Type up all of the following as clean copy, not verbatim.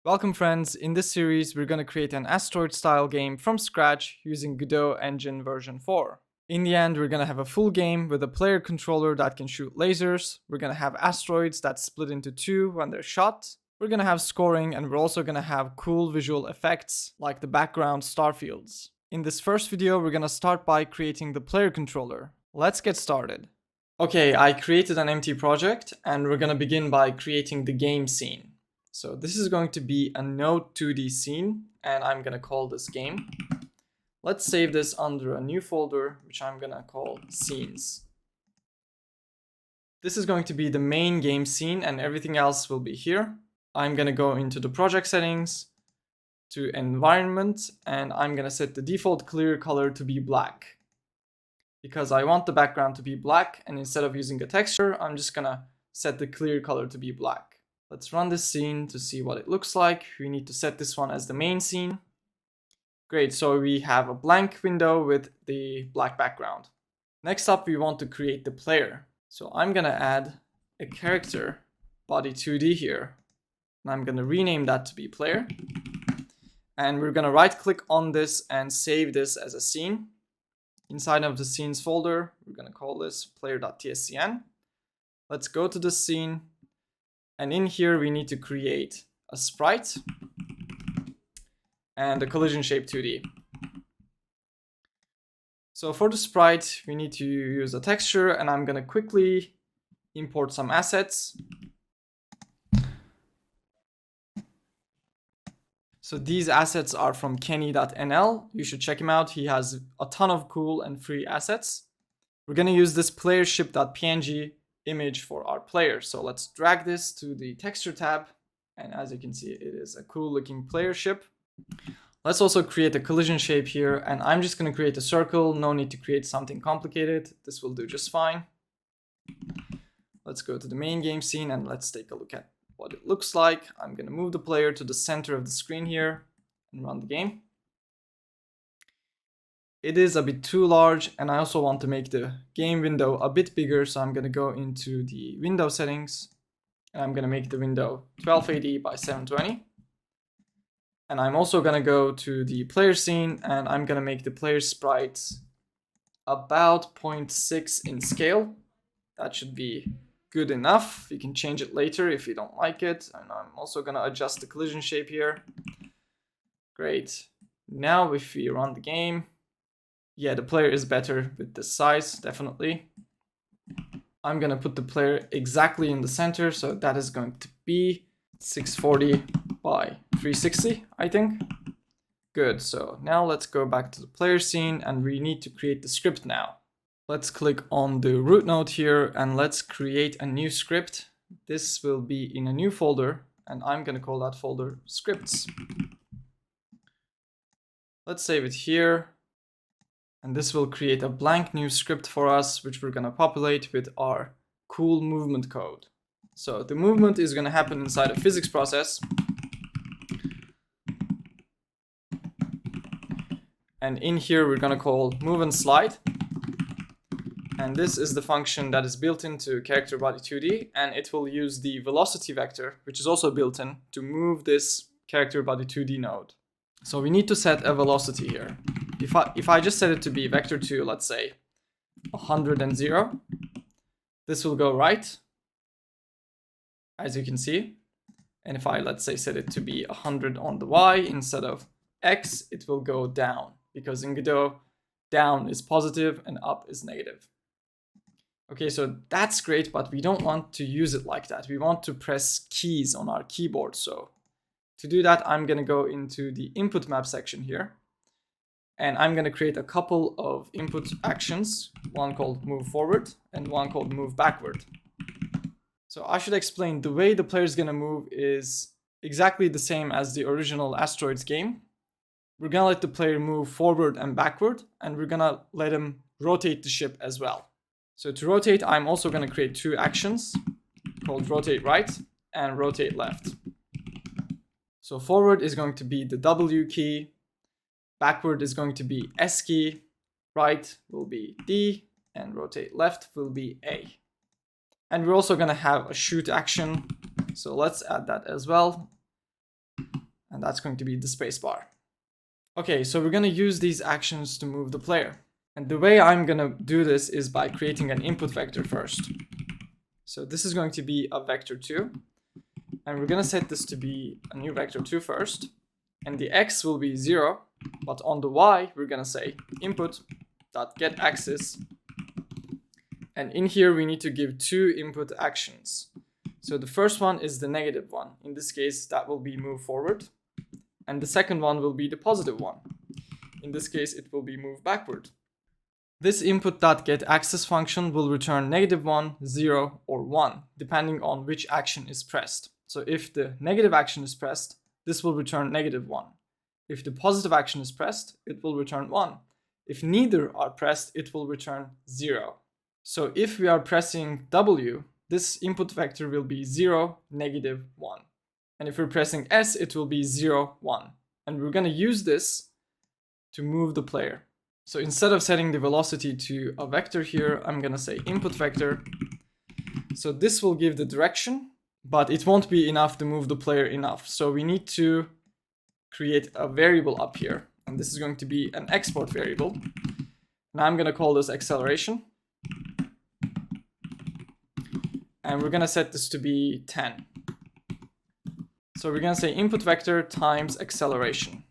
Welcome friends, in this series we're going to create an Asteroid style game from scratch using Godot engine version 4. In the end we're going to have a full game with a player controller that can shoot lasers, we're going to have asteroids that split into two when they're shot, we're going to have scoring, and we're also going to have cool visual effects like the background star fields. In this first video we're going to start by creating the player controller. Let's get started. Okay, I created an empty project and we're going to begin by creating the game scene. So this is going to be a Node 2D scene, and I'm going to call this game. Let's save this under a new folder, which I'm going to call scenes. This is going to be the main game scene, and everything else will be here. I'm going to go into the project settings, to environment, and I'm going to set the default clear color to be black. Because I want the background to be black, and instead of using a texture, I'm just going to set the clear color to be black. Let's run this scene to see what it looks like. We need to set this one as the main scene. Great, so we have a blank window with the black background. Next up, we want to create the player. So I'm gonna add a character body 2D here. And I'm gonna rename that to be player. And we're gonna right click on this and save this as a scene. Inside of the scenes folder, we're gonna call this player.tscn. Let's go to the scene. And in here, we need to create a sprite and a collision shape 2D. So for the sprite, we need to use a texture, and I'm going to quickly import some assets. So these assets are from kenny.nl. You should check him out. He has a ton of cool and free assets. We're going to use this playership.png image for our player. So let's drag this to the texture tab, and as you can see, it is a cool looking player ship. Let's also create a collision shape here, and I'm just going to create a circle. No need to create something complicated. This will do just fine. Let's go to the main game scene and let's take a look at what it looks like. I'm going to move the player to the center of the screen here and run the game. It is a bit too large, and I also want to make the game window a bit bigger, so I'm going to go into the window settings, and I'm going to make the window 1280 by 720. And I'm also going to go to the player scene, and I'm going to make the player sprites about 0.6 in scale. That should be good enough. You can change it later if you don't like it. And I'm also going to adjust the collision shape here. Great. Now if we run the game, yeah, the player is better with this size, definitely. I'm going to put the player exactly in the center, so that is going to be 640 by 360, I think. Good, so now let's go back to the player scene, and we need to create the script now. Let's click on the root node here, and let's create a new script. This will be in a new folder, and I'm going to call that folder scripts. Let's save it here. And this will create a blank new script for us, which we're going to populate with our cool movement code. So the movement is going to happen inside a physics process. And in here, we're going to call move and slide. And this is the function that is built into character body 2D. And it will use the velocity vector, which is also built in, to move this character body 2D node. So we need to set a velocity here. If I just set it to be vector 2, let's say 100 and 0, this will go right, as you can see. And if I, let's say, set it to be 100 on the y instead of x, it will go down, because in Godot, down is positive and up is negative. Okay, so that's great, but we don't want to use it like that. We want to press keys on our keyboard. So to do that, I'm going to go into the input map section here. And I'm going to create a couple of input actions, one called move forward and one called move backward. So I should explain, the way the player is going to move is exactly the same as the original Asteroids game. We're going to let the player move forward and backward, and we're going to let him rotate the ship as well. So to rotate, I'm also going to create two actions called rotate right and rotate left. So forward is going to be the W key. Backward is going to be S key, right will be D, and rotate left will be A. And we're also going to have a shoot action. So let's add that as well. and that's going to be the spacebar. Okay, so we're going to use these actions to move the player. And the way I'm going to do this is by creating an input vector first. So this is going to be a vector2, and we're going to set this to be a new vector2 first, and the x will be 0, but on the y we're going to say input.getAxis, and in here we need to give two input actions. So the first one is the negative one. In this case that will be move forward, and the second one will be the positive one. In this case it will be move backward. This input.getAxis function will return -1, 0, or 1, depending on which action is pressed. So if the negative action is pressed, this will return -1. If the positive action is pressed, it will return 1. If neither are pressed, it will return 0. So if we are pressing W, this input vector will be 0, -1. And if we're pressing S, it will be 0, 1. And we're going to use this to move the player. So instead of setting the velocity to a vector here, I'm going to say input vector. So this will give the direction, but it won't be enough to move the player enough. So we need to create a variable up here. And this is going to be an export variable. And I'm going to call this acceleration. And we're going to set this to be 10. So we're going to say input vector times acceleration.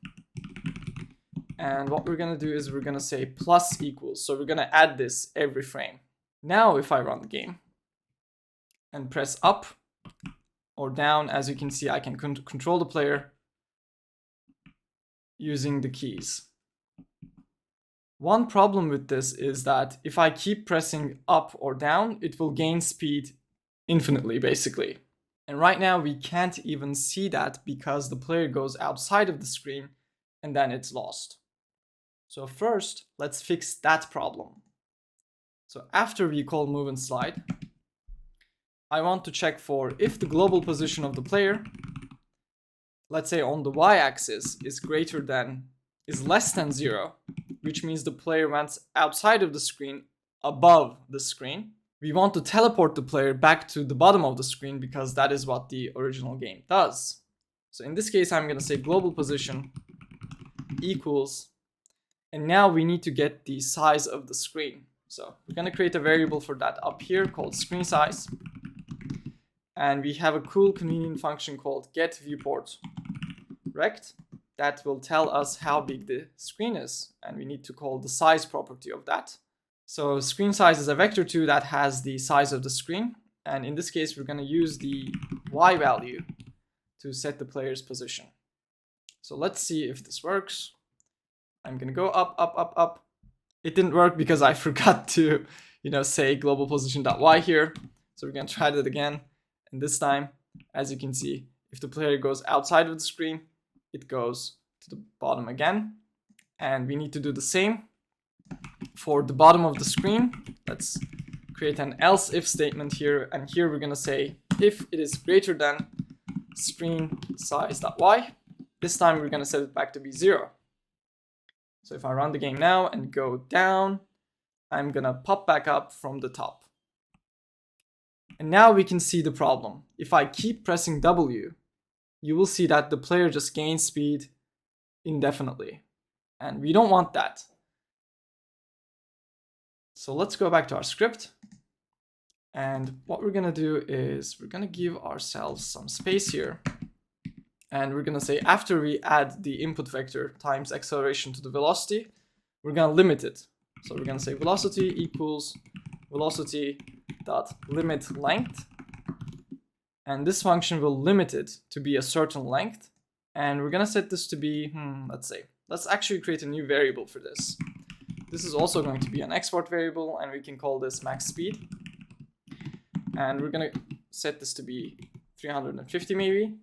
And what we're going to do is we're going to say plus equals. So we're going to add this every frame. Now if I run the game and press up or down, as you can see, I can control the player using the keys. One problem with this is that if I keep pressing up or down, it will gain speed infinitely, basically. And right now we can't even see that because the player goes outside of the screen and then it's lost. So first, let's fix that problem. So after we call move and slide, I want to check for if the global position of the player, let's say on the y-axis, is less than 0, which means the player went outside of the screen above the screen. We want to teleport the player back to the bottom of the screen because that is what the original game does. So in this case, I'm going to say global position equals, and now we need to get the size of the screen. So we're going to create a variable for that up here called screen size. And we have a cool convenient function called getViewPortRect that will tell us how big the screen is. And we need to call the size property of that. So screen size is a vector2 that has the size of the screen. And in this case, we're going to use the y value to set the player's position. So let's see if this works. I'm going to go up, up, up, up. It didn't work because I forgot to, say global position.y here. So we're going to try that again. And this time, as you can see, if the player goes outside of the screen, it goes to the bottom again. And we need to do the same for the bottom of the screen. Let's create an else if statement here. And here we're going to say if it is greater than screen size.y. This time we're going to set it back to be 0. So if I run the game now and go down, I'm going to pop back up from the top. And now we can see the problem. If I keep pressing W, you will see that the player just gains speed indefinitely. And we don't want that. So let's go back to our script. And what we're going to do is we're going to give ourselves some space here. And we're going to say after we add the input vector times acceleration to the velocity, we're going to limit it. So we're going to say velocity equals velocity dot limit length. And this function will limit it to be a certain length. And we're going to set this to be, let's actually create a new variable for this. This is also going to be an export variable, and we can call this max speed. And we're going to set this to be 350 maybe.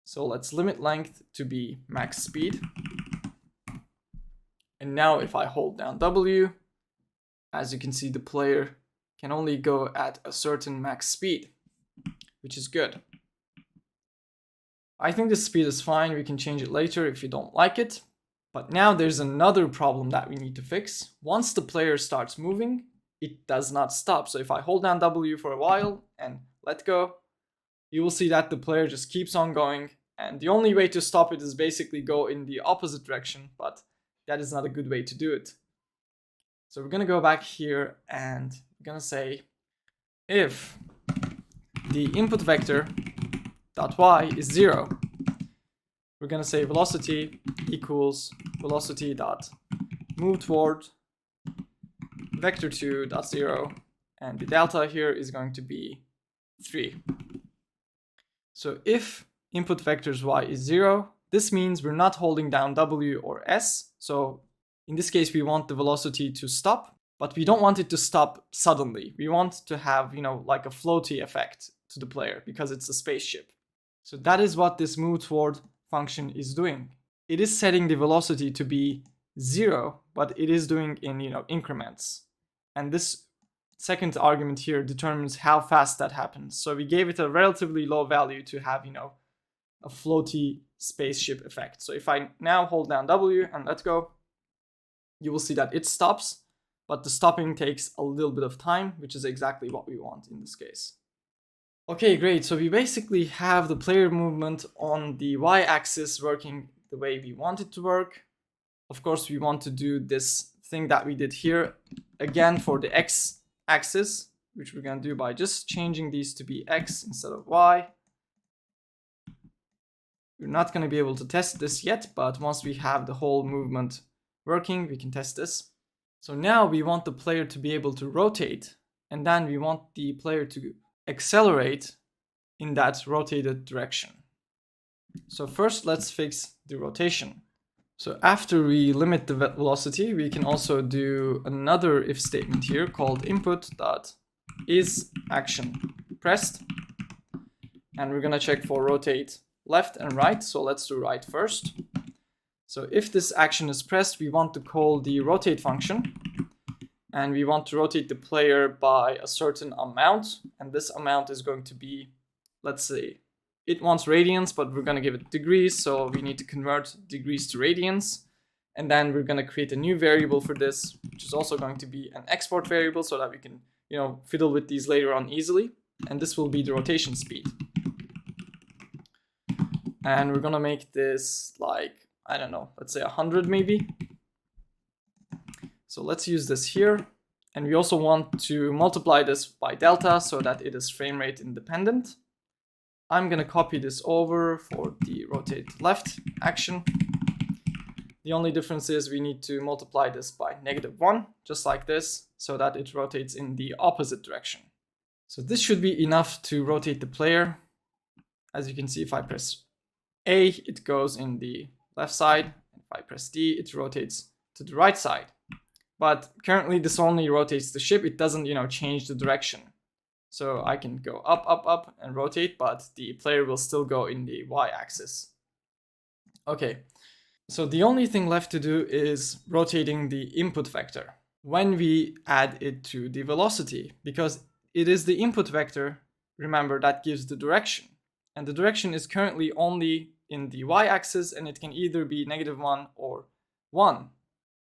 So let's limit length to be max speed. And now if I hold down W, as you can see, the player can only go at a certain max speed, which is good. I think the speed is fine. We can change it later if you don't like it. But now there's another problem that we need to fix. Once the player starts moving, it does not stop. So if I hold down W for a while and let go, you will see that the player just keeps on going And the only way to stop it is basically go in the opposite direction, but that is not a good way to do it. So we're gonna go back here and we're gonna say if the input vector dot y is 0, we're gonna say velocity equals velocity dot move toward vector2 dot 0, and the delta here is going to be 3. So if input vectors y is 0, this means we're not holding down w or s. So in this case, we want the velocity to stop, but we don't want it to stop suddenly. We want to have, like a floaty effect to the player because it's a spaceship. So that is what this move toward function is doing. It is setting the velocity to be 0, but it is doing in, increments. And this second argument here determines how fast that happens. So we gave it a relatively low value to have, a floaty spaceship effect. So if I now hold down W and let go, you will see that it stops, but the stopping takes a little bit of time, which is exactly what we want in this case. Okay, great. So we basically have the player movement on the y-axis working the way we want it to work. Of course, we want to do this thing that we did here again for the x-axis, which we're going to do by just changing these to be x instead of y. We're not going to be able to test this yet, but once we have the whole movement working, we can test this. So now we want the player to be able to rotate, and then we want the player to accelerate in that rotated direction. So first, let's fix the rotation. So after we limit the velocity, we can also do another if statement here called input.isActionPressed. And we're going to check for rotate left and right. So let's do right first. So if this action is pressed, we want to call the rotate function. And we want to rotate the player by a certain amount. And this amount is going to be, let's say, it wants radians, but we're going to give it degrees. So we need to convert degrees to radians. And then we're going to create a new variable for this, which is also going to be an export variable so that we can, fiddle with these later on easily. And this will be the rotation speed. And we're going to make this like, I don't know, let's say 100 maybe. So let's use this here. And we also want to multiply this by delta so that it is frame rate independent. I'm going to copy this over for the rotate left action. The only difference is we need to multiply this by -1, just like this, so that it rotates in the opposite direction. So this should be enough to rotate the player. As you can see, if I press A, it goes in the left side. If I press D, it rotates to the right side. But currently this only rotates the ship. It doesn't, change the direction. So I can go up, up, up and rotate, but the player will still go in the y-axis. Okay, so the only thing left to do is rotating the input vector when we add it to the velocity, because it is the input vector, remember, that gives the direction. And the direction is currently only in the y-axis, and it can either be -1 or 1.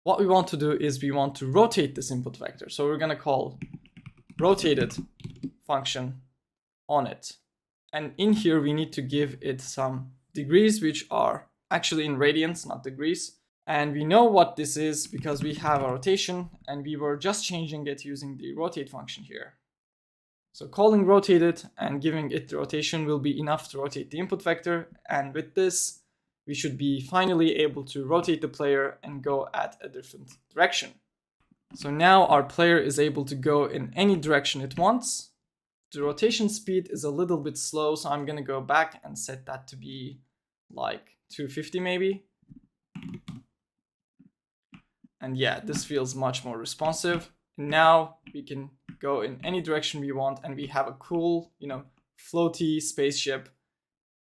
What we want to do is we want to rotate this input vector. So we're going to call rotated function on it. And in here, we need to give it some degrees, which are actually in radians, not degrees. And we know what this is because we have a rotation, and we were just changing it using the rotate function here. So calling rotated and giving it the rotation will be enough to rotate the input vector. And with this, we should be finally able to rotate the player and go at a different direction. So now our player is able to go in any direction it wants. The rotation speed is a little bit slow, so I'm going to go back and set that to be like 250 maybe. And yeah, this feels much more responsive. Now we can go in any direction we want, and we have a cool, floaty spaceship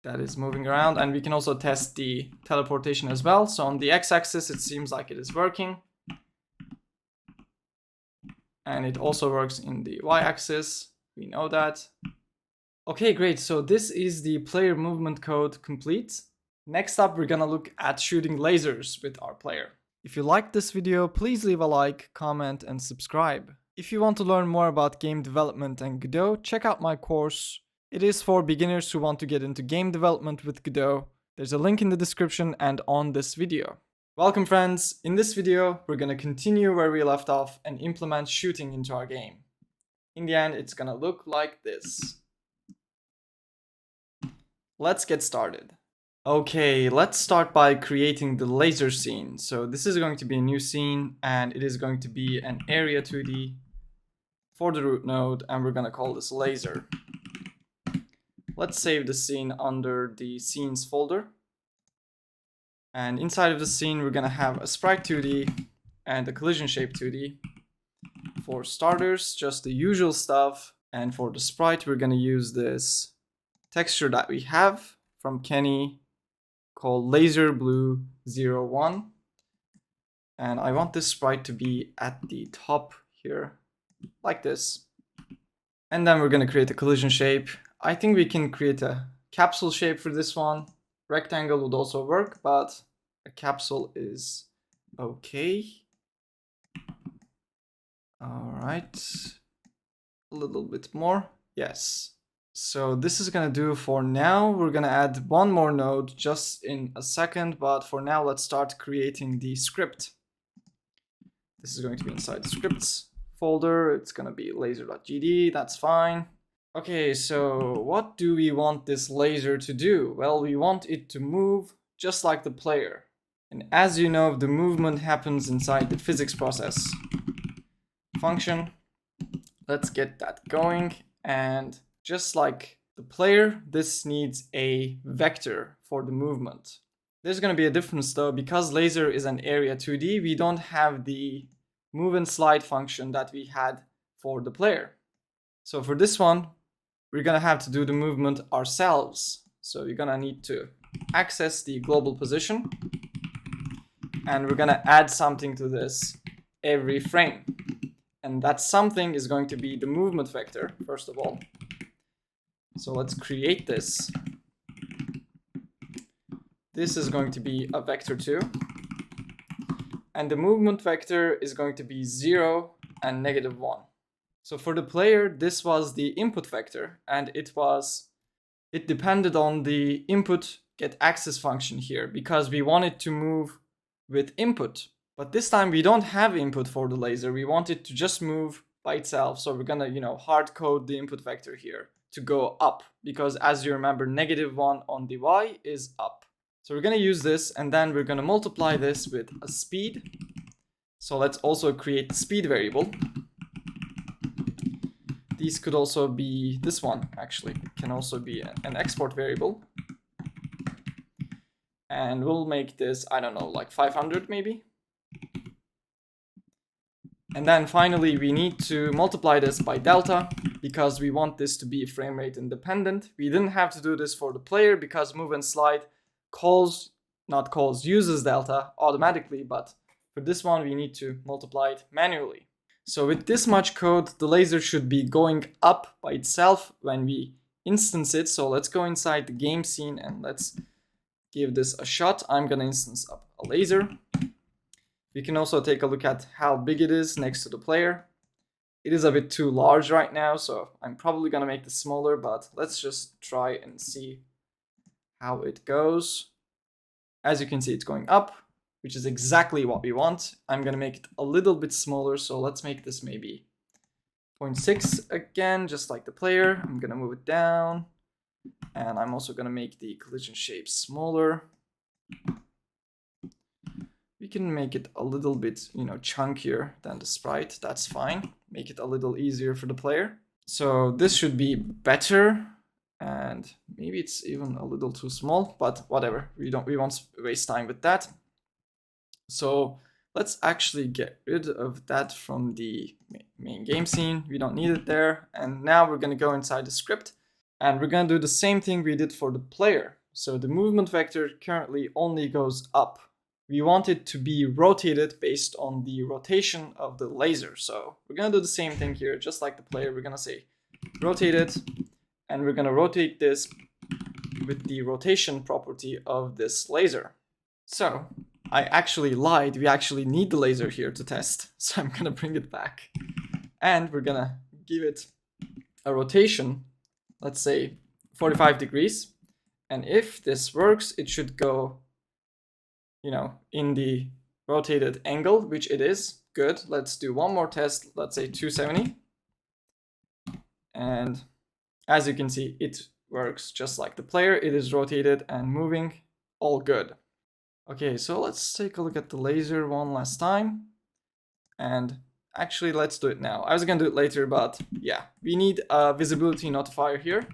that is moving around. And we can also test the teleportation as well. So on the x-axis, it seems like it is working. And it also works in the y-axis. We know that. Okay, great. So this is the player movement code complete. Next up, we're gonna look at shooting lasers with our player. If you liked this video, please leave a like, comment, and subscribe. If you want to learn more about game development and Godot, check out my course. It is for beginners who want to get into game development with Godot. There's a link in the description and on this video. Welcome friends, in this video we're gonna continue where we left off and implement shooting into our game. In the end it's gonna look like this. Let's get started. Okay, let's start by creating the laser scene. So this is going to be a new scene and it is going to be an area 2D for the root node and we're gonna call this laser. Let's save the scene under the scenes folder. And inside of the scene, we're gonna have a sprite 2D and a collision shape 2D. For starters, just the usual stuff. And for the sprite, we're gonna use this texture that we have from Kenny called Laser Blue 01. And I want this sprite to be at the top here, like this. And then we're gonna create a collision shape. I think we can create a capsule shape for this one. Rectangle would also work, but a capsule is okay. All right, a little bit more. Yes. So this is gonna do for now. We're gonna add one more node just in a second, but for now, let's start creating the script. This is going to be inside the scripts folder. It's gonna be laser.gd, that's fine. Okay, so what do we want this laser to do? Well, we want it to move just like the player. And as you know, the movement happens inside the physics process function. Let's get that going. And just like the player, this needs a vector for the movement. There's going to be a difference though, because laser is an area 2D, we don't have the move and slide function that we had for the player. So for this one, we're gonna have to do the movement ourselves. So we're gonna need to access the global position and we're gonna add something to this every frame. And that something is going to be the movement vector, first of all. So let's create this. This is going to be a vector 2. And the movement vector is going to be 0 and -1. So for the player, this was the input vector and it depended on the input get access function here because we wanted to move with input. But this time we don't have input for the laser. We want it to just move by itself. So we're gonna, hard code the input vector here to go up because as you remember, -1 on the Y is up. So we're gonna use this and then we're gonna multiply this with a speed. So let's also create the speed variable. These could also be, this one actually can also be an export variable. And we'll make this, I don't know, like 500 maybe. And then finally we need to multiply this by delta because we want this to be frame rate independent. We didn't have to do this for the player because move and slide uses delta automatically, but for this one we need to multiply it manually. So with this much code, the laser should be going up by itself when we instance it. So let's go inside the game scene and let's give this a shot. I'm gonna instance up a laser. We can also take a look at how big it is next to the player. It is a bit too large right now, so I'm probably gonna make this smaller, but let's just try and see how it goes. As you can see, it's going up, which is exactly what we want. I'm gonna make it a little bit smaller, so let's make this maybe 0.6 again, just like the player. I'm gonna move it down, and I'm also gonna make the collision shape smaller. We can make it a little bit, chunkier than the sprite. That's fine. Make it a little easier for the player. So this should be better. And maybe it's even a little too small, but whatever. We won't waste time with that. So let's actually get rid of that from the main game scene. We don't need it there. And now we're gonna go inside the script and we're gonna do the same thing we did for the player. So the movement vector currently only goes up. We want it to be rotated based on the rotation of the laser. So we're gonna do the same thing here, just like the player. We're gonna say rotate it, and we're gonna rotate this with the rotation property of this laser. So I actually lied. We actually need the laser here to test. So I'm gonna bring it back, and we're gonna give it a rotation, let's say 45 degrees. And if this works, it should go, you know, in the rotated angle, which it is. Good. Let's do one more test. Let's say 270. And as you can see, it works just like the player. It is rotated and moving. All good. Okay, so let's take a look at the laser one last time. And actually, let's do it now. I was gonna do it later, but yeah, we need a visibility notifier here.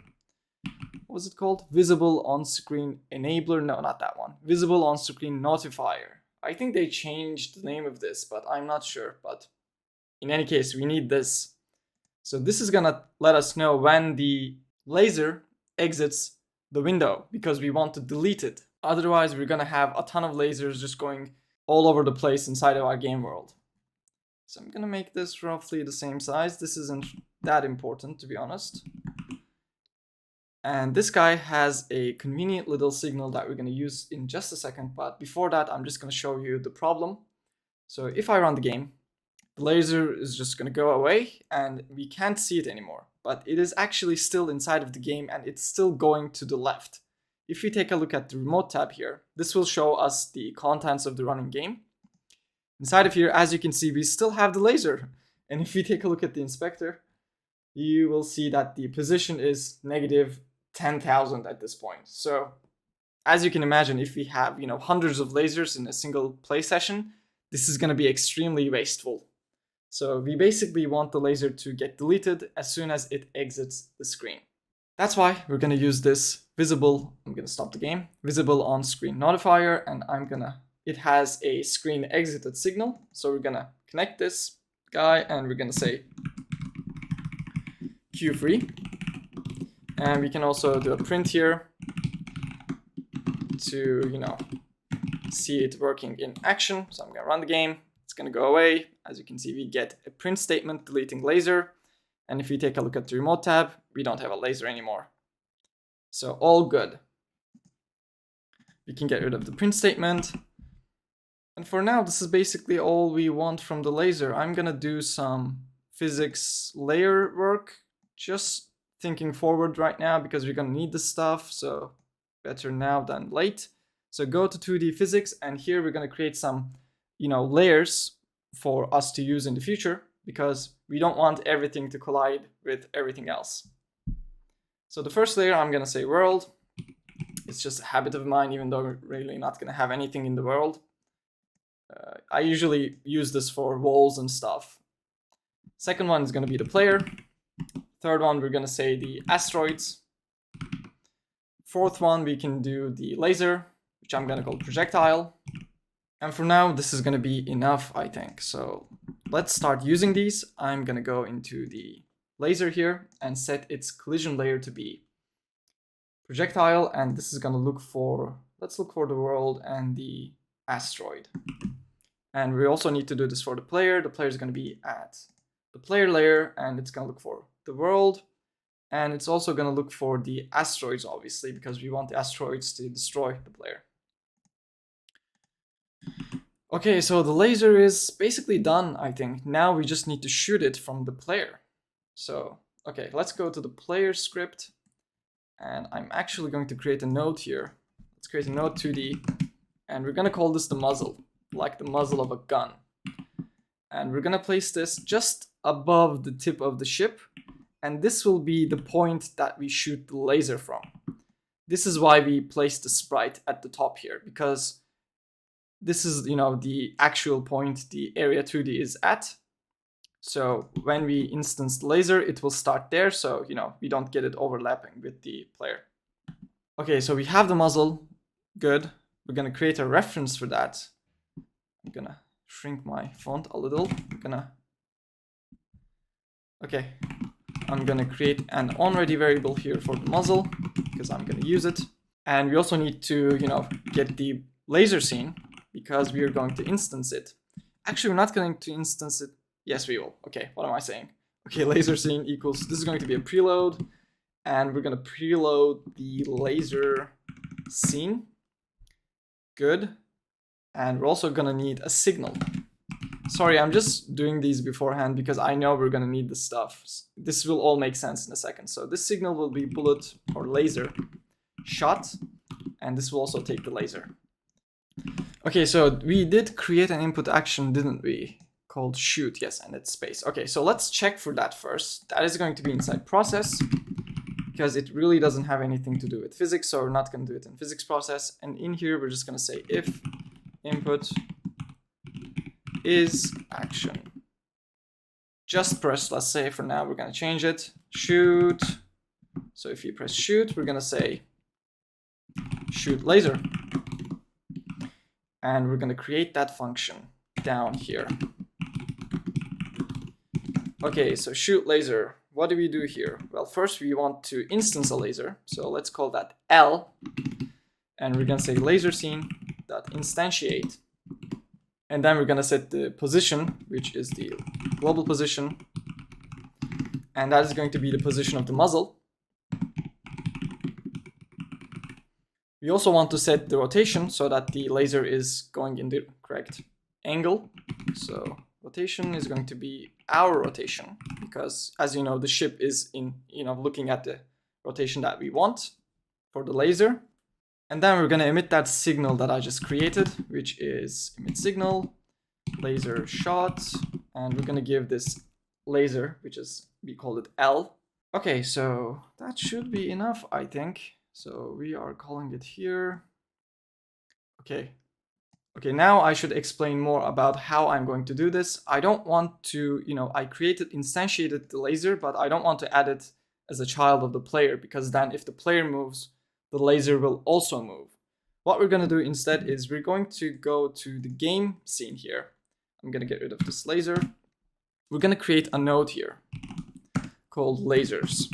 What was it called? Visible on-screen enabler? No, not that one. Visible on-screen notifier. I think they changed the name of this, but I'm not sure. But in any case, we need this. So this is gonna let us know when the laser exits the window because we want to delete it. Otherwise, we're gonna have a ton of lasers just going all over the place inside of our game world. So I'm gonna make this roughly the same size. This isn't that important, to be honest. And this guy has a convenient little signal that we're gonna use in just a second. But before that, I'm just gonna show you the problem. So if I run the game, the laser is just gonna go away and we can't see it anymore. But it is actually still inside of the game and it's still going to the left. If we take a look at the remote tab here, this will show us the contents of the running game. Inside of here, as you can see, we still have the laser. And if we take a look at the inspector, you will see that the position is negative 10,000 at this point. So as you can imagine, if we have, hundreds of lasers in a single play session, this is going to be extremely wasteful. So we basically want the laser to get deleted as soon as it exits the screen. That's why we're going to use this visible, I'm going to stop the game, visible on screen notifier, and it has a screen exited signal. So we're going to connect this guy and we're going to say queue free. And we can also do a print here to, see it working in action. So I'm going to run the game. It's going to go away. As you can see, we get a print statement deleting laser. And if we take a look at the remote tab, we don't have a laser anymore. So all good. We can get rid of the print statement. And for now, this is basically all we want from the laser. I'm going to do some physics layer work, just thinking forward right now because we're going to need this stuff. So better now than late. So go to 2D physics, and here we're going to create some, layers for us to use in the future because we don't want everything to collide with everything else. So the first layer, I'm going to say world. It's just a habit of mine, even though we're really not going to have anything in the world. I usually use this for walls and stuff. Second one is going to be the player. Third one, we're going to say the asteroids. Fourth one, we can do the laser, which I'm going to call projectile. And for now, this is going to be enough, I think. So let's start using these. I'm going to go into the laser here and set its collision layer to be projectile. And this is going to let's look for the world and the asteroid. And we also need to do this for the player. The player is going to be at the player layer and it's going to look for the world. And it's also going to look for the asteroids, obviously, because we want the asteroids to destroy the player. Okay, so the laser is basically done, I think. Now we just need to shoot it from the player. So, okay, let's go to the player script. And I'm actually going to create a node here. Let's create a node 2D. And we're going to call this the muzzle, like the muzzle of a gun. And we're going to place this just above the tip of the ship. And this will be the point that we shoot the laser from. This is why we placed the sprite at the top here, because this is, the actual point the area 2D is at. So when we instance the laser, it will start there. So, we don't get it overlapping with the player. Okay, so we have the muzzle. Good. We're going to create a reference for that. I'm going to shrink my font a little. I'm going to create an onReady variable here for the muzzle because I'm going to use it. And we also need to, get the laser scene because we are going to instance it. Actually, we're not going to instance it. Yes, we will. Okay, what am I saying? Okay, laser scene equals, this is going to be a preload. And we're going to preload the laser scene. Good. And we're also going to need a signal. Sorry, I'm just doing these beforehand because I know we're going to need this stuff. This will all make sense in a second. So this signal will be bullet or laser shot, and this will also take the laser. Okay, so we did create an input action, didn't we? Called shoot, yes, and it's space. Okay, so let's check for that first. That is going to be inside process, because it really doesn't have anything to do with physics, so we're not going to do it in physics process. And in here, we're just going to say if input is action. Just press, let's say for now, we're going to change it, shoot. So if you press shoot, we're going to say shoot laser. And we're going to create that function down here. Okay, so shoot laser. What do we do here? Well, first we want to instance a laser. So let's call that L. And we're going to say laser scene dot instantiate. And then we're going to set the position, which is the global position. And that is going to be the position of the muzzle. We also want to set the rotation so that the laser is going in the correct angle. So rotation is going to be our rotation, because as you know, the ship is in, looking at the rotation that we want for the laser. And then we're going to emit that signal that I just created, which is emit signal, laser shot, and we're going to give this laser, which is, we called it L. Okay, so that should be enough, I think. So we are calling it here. Okay. Okay, now I should explain more about how I'm going to do this. I don't want to, I instantiated the laser, but I don't want to add it as a child of the player, because then if the player moves, the laser will also move. What we're going to do instead is we're going to go to the game scene here. I'm going to get rid of this laser. We're going to create a node here called lasers.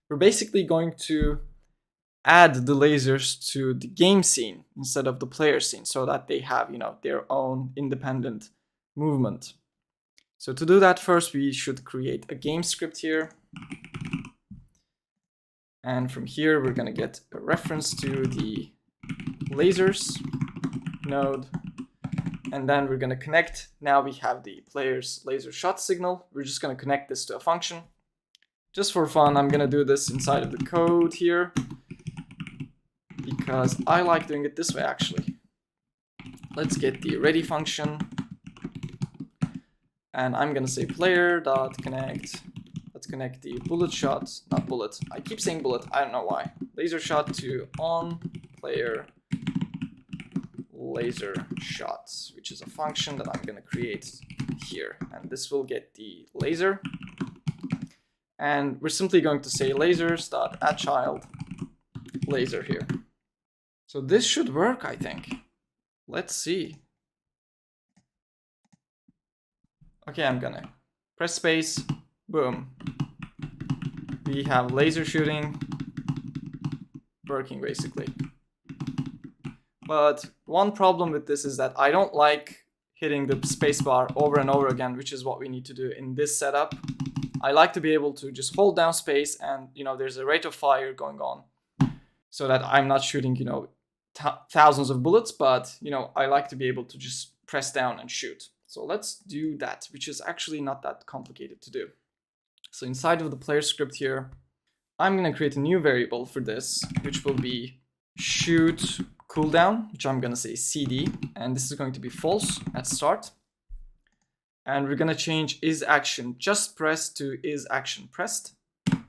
We're basically going to add the lasers to the game scene instead of the player scene, so that they have, their own independent movement. So to do that, first we should create a game script here. And from here, we're going to get a reference to the lasers node. And then we're going to connect. Now we have the player's laser shot signal. We're just going to connect this to a function. Just for fun, I'm going to do this inside of the code here, because I like doing it this way, actually. Let's get the ready function. And I'm going to say player.connect. Let's connect the bullet shot, not bullet. I keep saying bullet, I don't know why. Laser shot to on player laser shot, which is a function that I'm going to create here. And this will get the laser. And we're simply going to say lasers.addChild laser here. So this should work, I think. Let's see. Okay, I'm gonna press space, boom. We have laser shooting working basically. But one problem with this is that I don't like hitting the spacebar over and over again, which is what we need to do in this setup. I like to be able to just hold down space and, there's a rate of fire going on, so that I'm not shooting, thousands of bullets, but, I like to be able to just press down and shoot. So let's do that, which is actually not that complicated to do. So inside of the player script here, I'm going to create a new variable for this, which will be shoot cooldown, which I'm going to say CD, and this is going to be false at start. And we're going to change is action just pressed to is action pressed.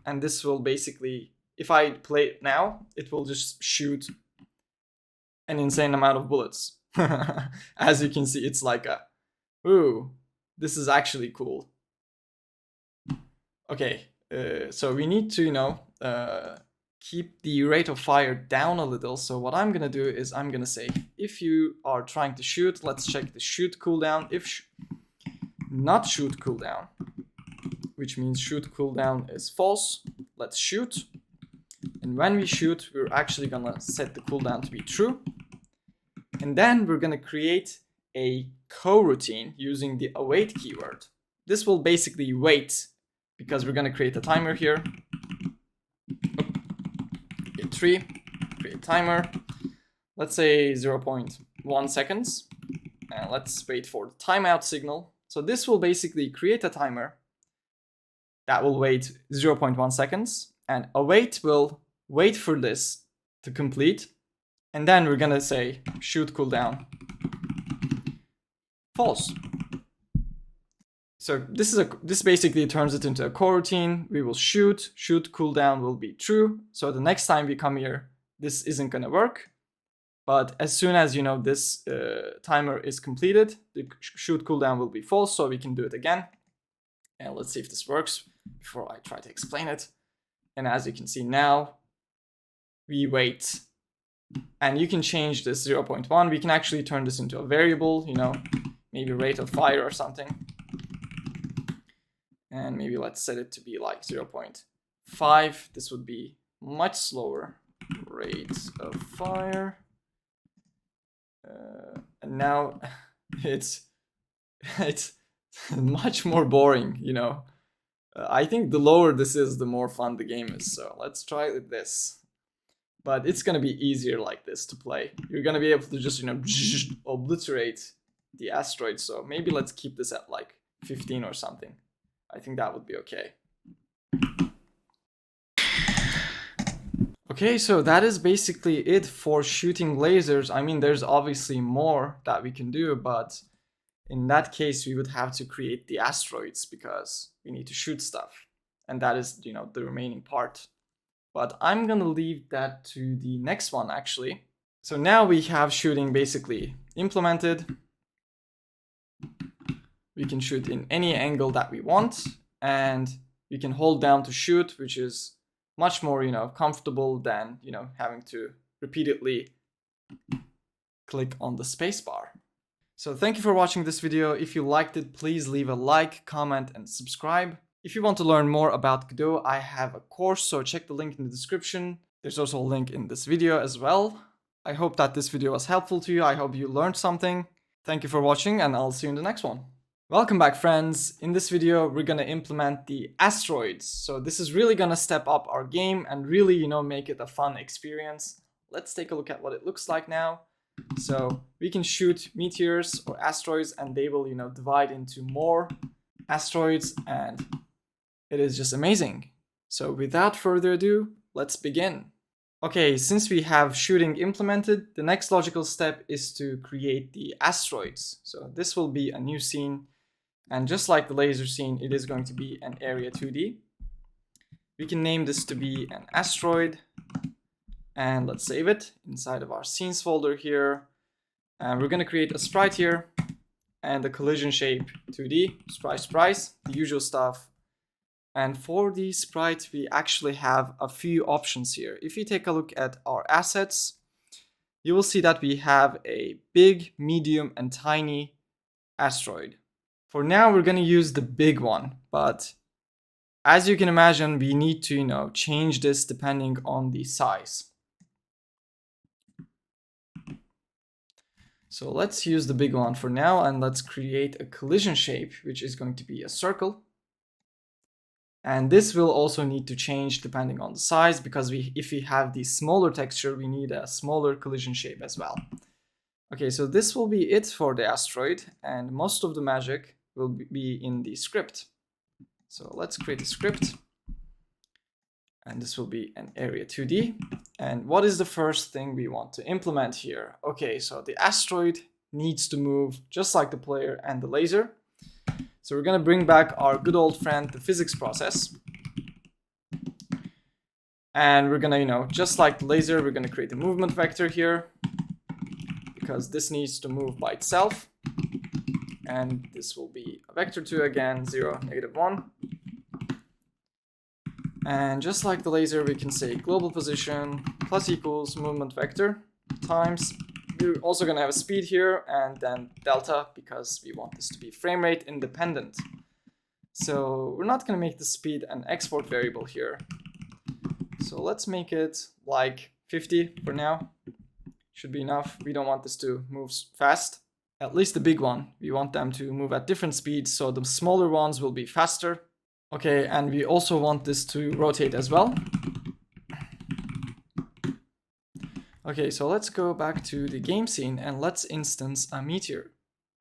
And this will basically, if I play it now, it will just shoot an insane amount of bullets. As you can see, it's like ooh, this is actually cool. Okay, so we need to, keep the rate of fire down a little. So what I'm going to do is I'm going to say, if you are trying to shoot, let's check the shoot cooldown. If not shoot cooldown, which means shoot cooldown is false, let's shoot. And when we shoot, we're actually going to set the cooldown to be true. And then we're going to create a coroutine using the await keyword. This will basically wait, because we're going to create a timer here. Hit 3, create timer. Let's say 0.1 seconds. And let's wait for the timeout signal. So this will basically create a timer that will wait 0.1 seconds. And await will wait for this to complete, and then we're gonna say shoot cooldown false. So this basically turns it into a coroutine. We will shoot cooldown will be true. So the next time we come here, this isn't gonna work. But as soon as this timer is completed, the shoot cooldown will be false, so we can do it again. And let's see if this works before I try to explain it. And as you can see now, we wait. And you can change this 0.1. We can actually turn this into a variable, maybe rate of fire or something. And maybe let's set it to be like 0.5. This would be much slower. Rate of fire. And now it's much more boring, I think the lower this is, the more fun the game is. So let's try this. But it's gonna be easier like this to play. You're gonna be able to just obliterate the asteroids. So maybe let's keep this at like 15 or something. I think that would be okay. Okay, so that is basically it for shooting lasers. I mean, there's obviously more that we can do, but in that case, we would have to create the asteroids because we need to shoot stuff. And that is, the remaining part. But I'm gonna leave that to the next one, actually. So now we have shooting basically implemented. We can shoot in any angle that we want, and we can hold down to shoot, which is much more, comfortable than, having to repeatedly click on the spacebar. So thank you for watching this video. If you liked it, please leave a like, comment, and subscribe. If you want to learn more about Godot, I have a course, so check the link in the description. There's also a link in this video as well. I hope that this video was helpful to you. I hope you learned something. Thank you for watching, and I'll see you in the next one. Welcome back, friends. In this video, we're gonna implement the asteroids. So this is really gonna step up our game and really, make it a fun experience. Let's take a look at what it looks like now. So we can shoot meteors or asteroids, and they will, divide into more asteroids, and it is just amazing. So without further ado, let's begin. Okay, since we have shooting implemented, the next logical step is to create the asteroids. So this will be a new scene. And just like the laser scene, it is going to be an area 2D. We can name this to be an asteroid. And let's save it inside of our scenes folder here. And we're going to create a sprite here. And the collision shape 2D, sprite, the usual stuff. And for the sprite, we actually have a few options here. If you take a look at our assets, you will see that we have a big, medium, and tiny asteroid. For now, we're going to use the big one, but as you can imagine, we need to, change this depending on the size. So let's use the big one for now, and let's create a collision shape, which is going to be a circle. And this will also need to change depending on the size, because if we have the smaller texture, we need a smaller collision shape as well. Okay, so this will be it for the asteroid, and most of the magic will be in the script. So let's create a script, and this will be an area 2D. And what is the first thing we want to implement here? Okay, so the asteroid needs to move just like the player and the laser. So we're going to bring back our good old friend, the physics process. And we're going to, just like the laser, we're going to create a movement vector here, because this needs to move by itself. And this will be a vector 2 again, 0, -1. And just like the laser, we can say global position plus equals movement vector times. We're also going to have a speed here, and then delta, because we want this to be frame rate independent. So we're not going to make the speed an export variable here. So let's make it like 50 for now. Should be enough. We don't want this to move fast. At least the big one. We want them to move at different speeds, so the smaller ones will be faster. Okay, and we also want this to rotate as well. Okay, so let's go back to the game scene and let's instance a meteor,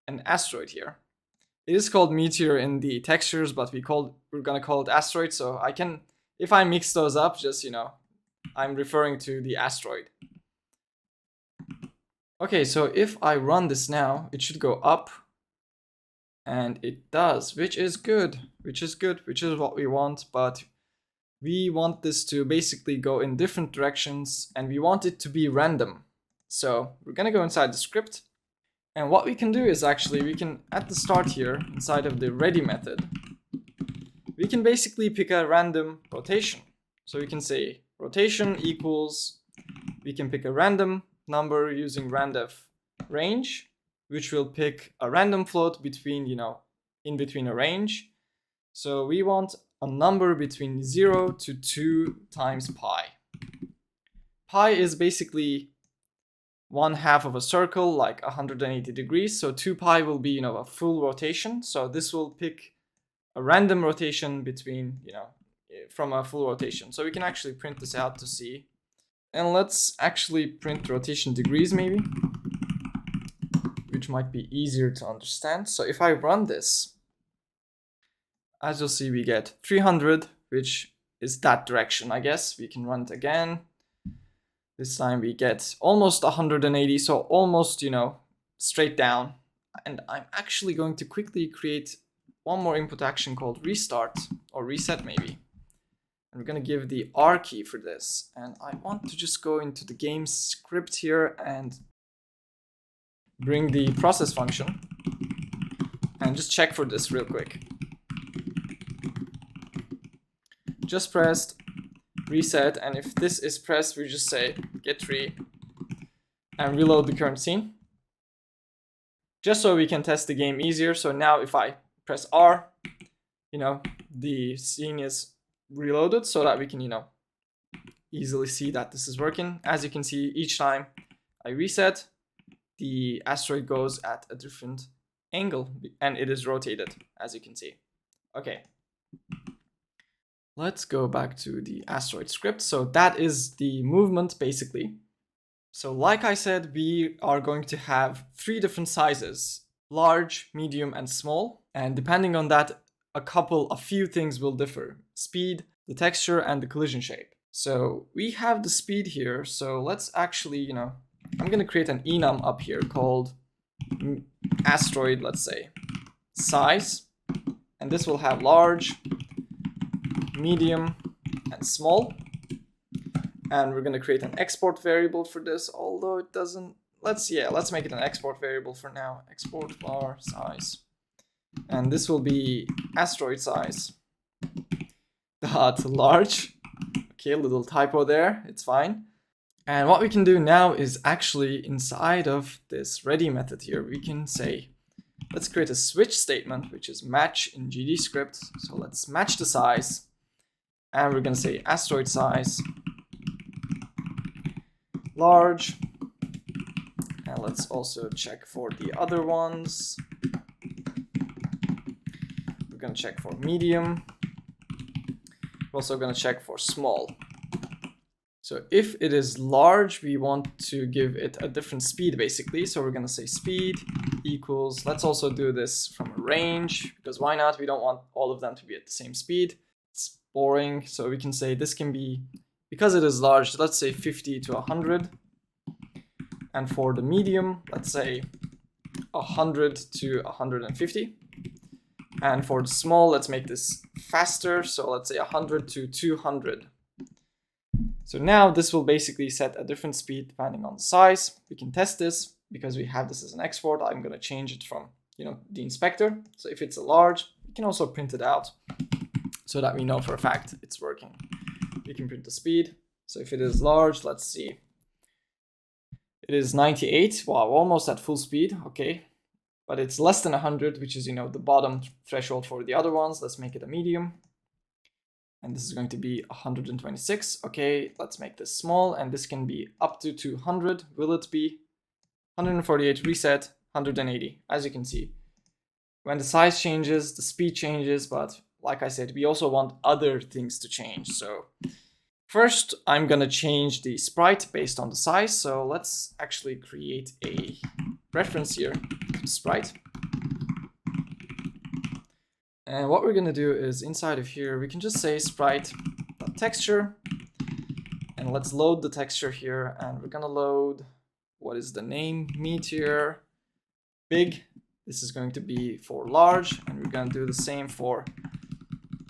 an asteroid here. It is called meteor in the textures, but we're gonna call it asteroid, so I can, if I mix those up, just, I'm referring to the asteroid. Okay, so if I run this now, it should go up. And it does, which is good, which is what we want, but we want this to basically go in different directions and we want it to be random. So we're gonna go inside the script, and what we can do is actually we can, at the start here, inside of the ready method, we can basically pick a random rotation. So we can say rotation equals, we can pick a random number using randef range, which will pick a random float between, in between a range. So we want a number between 0 to 2 times pi. Pi is basically 1/2 of a circle, like 180 degrees. So 2 pi will be, a full rotation. So this will pick a random rotation between, from a full rotation. So we can actually print this out to see. And let's actually print rotation degrees maybe, which might be easier to understand. So if I run this, as you'll see, we get 300, which is that direction, I guess. We can run it again. This time we get almost 180, so almost, straight down. And I'm actually going to quickly create one more input action called restart, or reset maybe. And we're going to give the R key for this. And I want to just go into the game script here and bring the process function and just check for this real quick. Just pressed reset, and if this is pressed, we just say get tree and reload the current scene, just so we can test the game easier. So now if I press R, the scene is reloaded so that we can, easily see that this is working. As you can see, each time I reset, the asteroid goes at a different angle and it is rotated, as you can see. Okay. Let's go back to the asteroid script. So that is the movement basically. So like I said, we are going to have 3 different sizes: large, medium, and small. And depending on that, a few things will differ: speed, the texture, and the collision shape. So we have the speed here. So let's actually, I'm going to create an enum up here called asteroid, let's say, size. And this will have large, medium, and small. And we're going to create an export variable for this, although it doesn't. Let's make it an export variable for now. Export var size. And this will be asteroid size dot large. Okay, a little typo there, it's fine. And what we can do now is actually inside of this ready method here, we can say, let's create a switch statement, which is match in GD script. So let's match the size. And we're going to say asteroid size large. And let's also check for the other ones. We're going to check for medium. We're also going to check for small. So if it is large, we want to give it a different speed basically. So we're going to say speed equals, let's also do this from a range, because why not? We don't want all of them to be at the same speed. It's boring. So we can say this can be, because it is large, let's say 50 to 100. And for the medium, let's say 100 to 150. And for the small, let's make this faster. So let's say 100 to 200. So now this will basically set a different speed depending on the size. We can test this because we have this as an export. I'm going to change it from, the inspector. So if it's a large, we can also print it out so that we know for a fact it's working. We can print the speed. So if it is large, let's see. It is 98. Wow, almost at full speed. Okay. But it's less than 100, which is, the bottom threshold for the other ones. Let's make it a medium. And this is going to be 126. Okay, let's make this small. And this can be up to 200. Will it be 148 reset, 180, as you can see. When the size changes, the speed changes. But like I said, we also want other things to change. So first, I'm going to change the sprite based on the size. So let's actually create a reference here, sprite. And what we're going to do is inside of here, we can just say sprite.texture. And let's load the texture here, and we're gonna load, what is the name? Meteor big. This is going to be for large, and we're gonna do the same for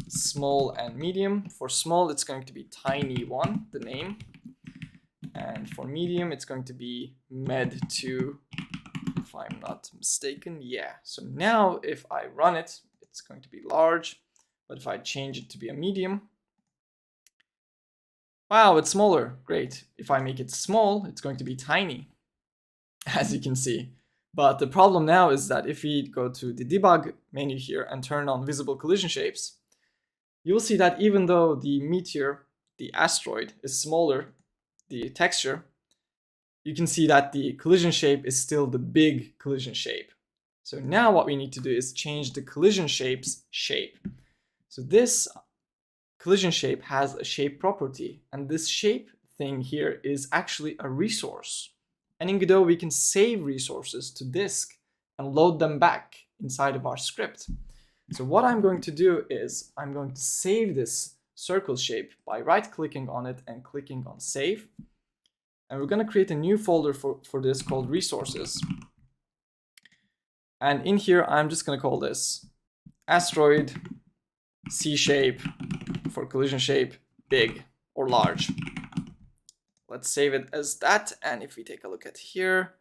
small and medium. For small, it's going to be tiny1, the name. And for medium, it's going to be med2, if I'm not mistaken. Yeah, so now if I run it, it's going to be large. But if I change it to be a medium, wow, it's smaller. Great. If I make it small, it's going to be tiny, as you can see. But the problem now is that if we go to the debug menu here and turn on visible collision shapes, you'll see that even though the meteor, the asteroid, is smaller, the texture, you can see that the collision shape is still the big collision shape. So now what we need to do is change the collision shape's shape. So this collision shape has a shape property, and this shape thing here is actually a resource. And in Godot, we can save resources to disk and load them back inside of our script. So what I'm going to do is I'm going to save this circle shape by right-clicking on it and clicking on Save. And we're going to create a new folder for this called Resources. And in here, I'm just going to call this Asteroid C shape for collision shape big or large. Let's save it as that. And if we take a look at here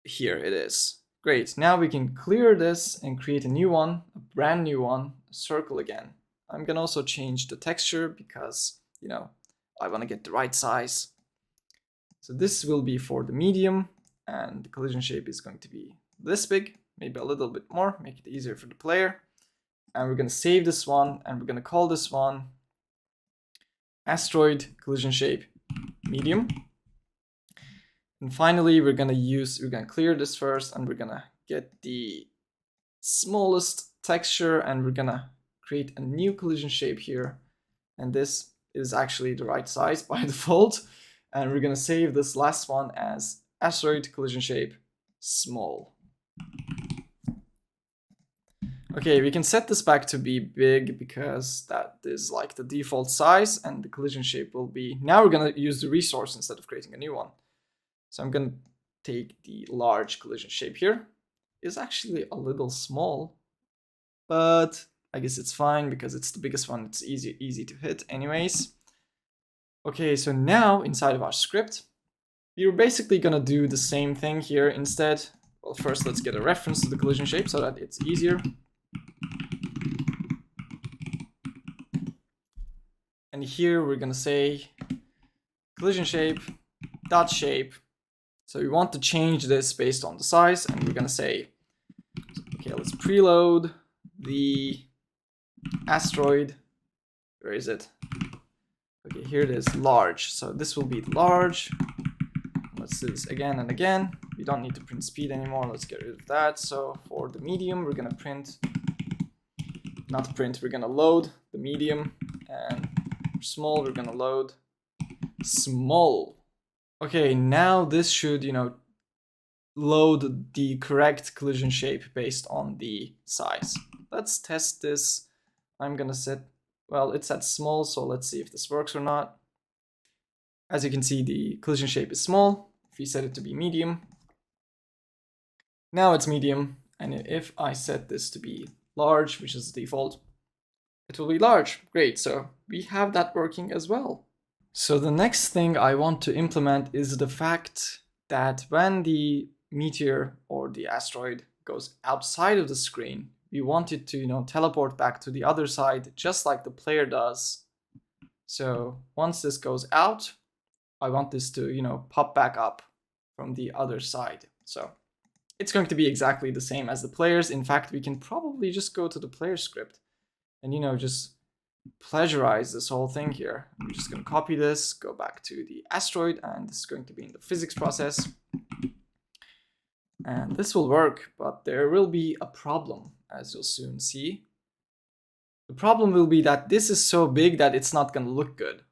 it is. Great. Now we can clear this and create a new one, a brand new one, a circle again. I'm going to also change the texture because, you know, I want to get the right size. So this will be for the medium, and the collision shape is going to be this big, maybe a little bit more, make it easier for the player. And we're going to save this one, and we're going to call this one Asteroid Collision Shape Medium. And finally, we're going to clear this first, and we're going to get the smallest texture, and we're going to create a new collision shape here. And this is actually the right size by default. And we're going to save this last one as Asteroid Collision Shape Small. Okay, we can set this back to be big because that is like the default size, and the collision shape will be, now we're going to use the resource instead of creating a new one. So I'm going to take the large collision shape here. It's actually a little small, but I guess it's fine because it's the biggest one. It's easy to hit anyways. Okay, so now inside of our script, we're basically going to do the same thing here instead. Well, first let's get a reference to the collision shape so that it's easier. And here we're going to say collision shape dot shape. So we want to change this based on the size, and we're going to say, okay, let's preload the asteroid. Where is it? Okay, here it is, large. So this will be large. Let's do this again and again. We don't need to print speed anymore. Let's get rid of that. So for the medium, we're going to we're going to load the medium, and for small, we're going to load small. Okay, now this should, load the correct collision shape based on the size. Let's test this. I'm going to set, well, it's at small, so let's see if this works or not. As you can see, the collision shape is small. If we set it to be medium, now it's medium. And if I set this to be large, which is the default, it will be large. Great, so we have that working as well. So the next thing I want to implement is the fact that when the meteor or the asteroid goes outside of the screen, we want it to, teleport back to the other side, just like the player does. So once this goes out, I want this to, pop back up from the other side. So it's going to be exactly the same as the players. In fact, we can probably just go to the player script and, just pleasurize this whole thing here. I'm just going to copy this, go back to the asteroid, and this is going to be in the physics process. And this will work, but there will be a problem, as you'll soon see. The problem will be that this is so big that it's not going to look good.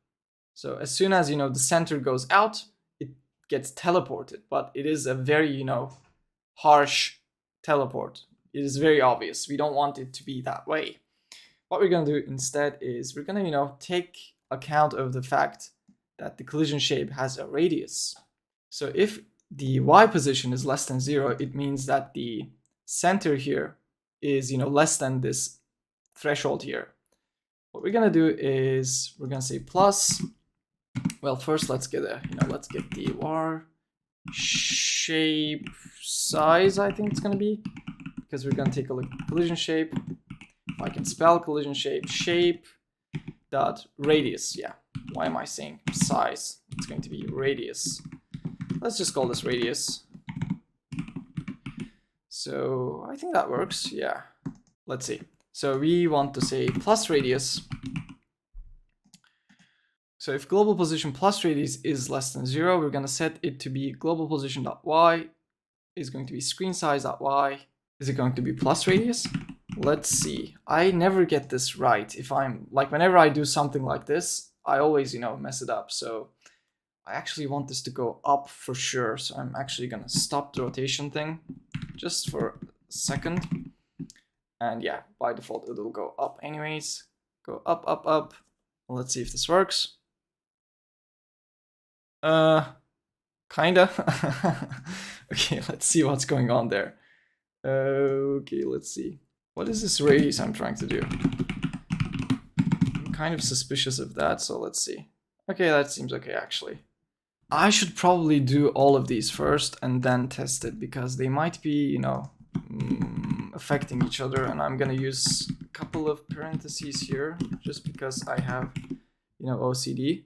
So as soon as, the center goes out, it gets teleported, but it is a very, harsh teleport. It is very obvious. We don't want it to be that way. What we're going to do instead is we're going to, take account of the fact that the collision shape has a radius. So if the y position is less than 0, it means that the center here is, less than this threshold here. What we're gonna do is we're gonna say plus. Well, first let's get the var shape size. I think it's gonna be, because we're gonna take a look at collision shape. If I can spell collision shape dot radius. Yeah, why am I saying size? It's going to be radius. Let's just call this radius. So I think that works. Yeah, let's see. So we want to say plus radius. So if global position plus radius is less than 0, we're going to set it to be global position.y is going to be screen size.y. Is it going to be plus radius? Let's see. I never get this right. If I'm like, whenever I do something like this, I always, mess it up. So I actually want this to go up for sure. So I'm actually going to stop the rotation thing just for a second. And yeah, by default, it'll go up anyways. Go up, up, up. Well, let's see if this works. Kinda. Okay, let's see what's going on there. Okay, let's see. What is this radius I'm trying to do? I'm kind of suspicious of that, so let's see. Okay, that seems okay actually. I should probably do all of these first and then test it, because they might be, affecting each other, and I'm gonna use a couple of parentheses here just because I have, OCD.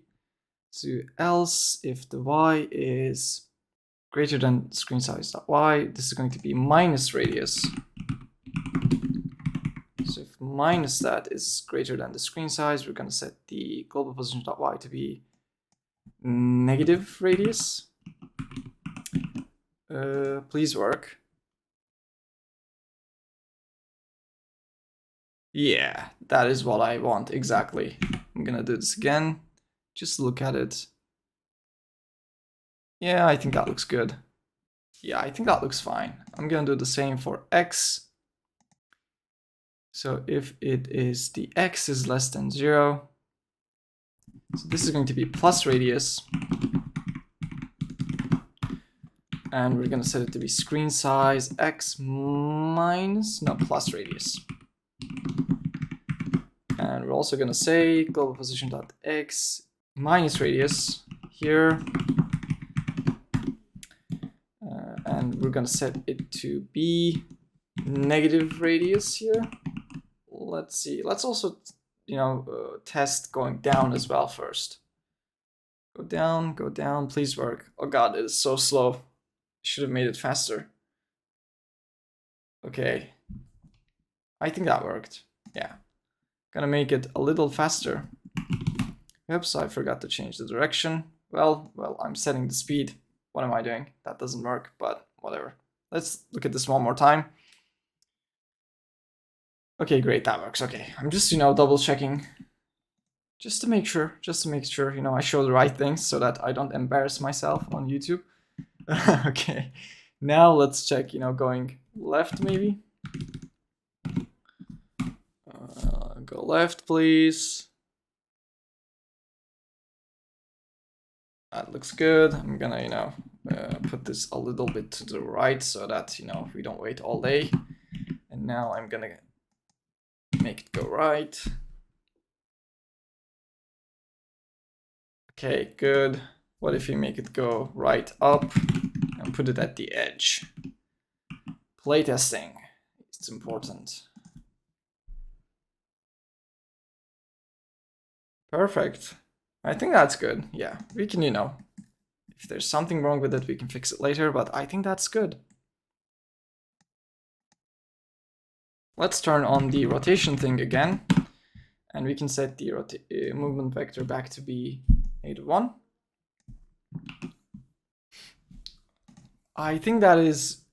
So else if the y is greater than screen size.y, this is going to be minus radius. So if minus that is greater than the screen size, we're going to set the global position.y to be negative radius. Please work. Yeah, that is what I want exactly. I'm gonna do this again. Just look at it. Yeah, I think that looks good. Yeah, I think that looks fine. I'm gonna do the same for x. So if it is the x is less than 0, so this is going to be plus radius. And we're gonna set it to be screen size x minus, no, plus radius. And we're also gonna say global position.x minus radius here. And we're gonna set it to be negative radius here. Let's see, let's also, test going down as well first. Go down, please work. Oh God, it is so slow. Should have made it faster. Okay, I think that worked. Yeah, gonna make it a little faster. Oops, I forgot to change the direction. Well, I'm setting the speed. What am I doing? That doesn't work, but whatever. Let's look at this one more time. Okay, great, that works. Okay, I'm just, double checking. Just to make sure, I show the right things so that I don't embarrass myself on YouTube. Okay, now let's check, going left maybe. Go left, please. That looks good. I'm gonna, put this a little bit to the right so that, we don't wait all day. And now I'm gonna make it go right. Okay, good. What if we make it go right up and put it at the edge? Playtesting, it's important. Perfect. I think that's good. Yeah, we can, if there's something wrong with it, we can fix it later, but I think that's good. Let's turn on the rotation thing again, and we can set the movement vector back to be -1. I think that is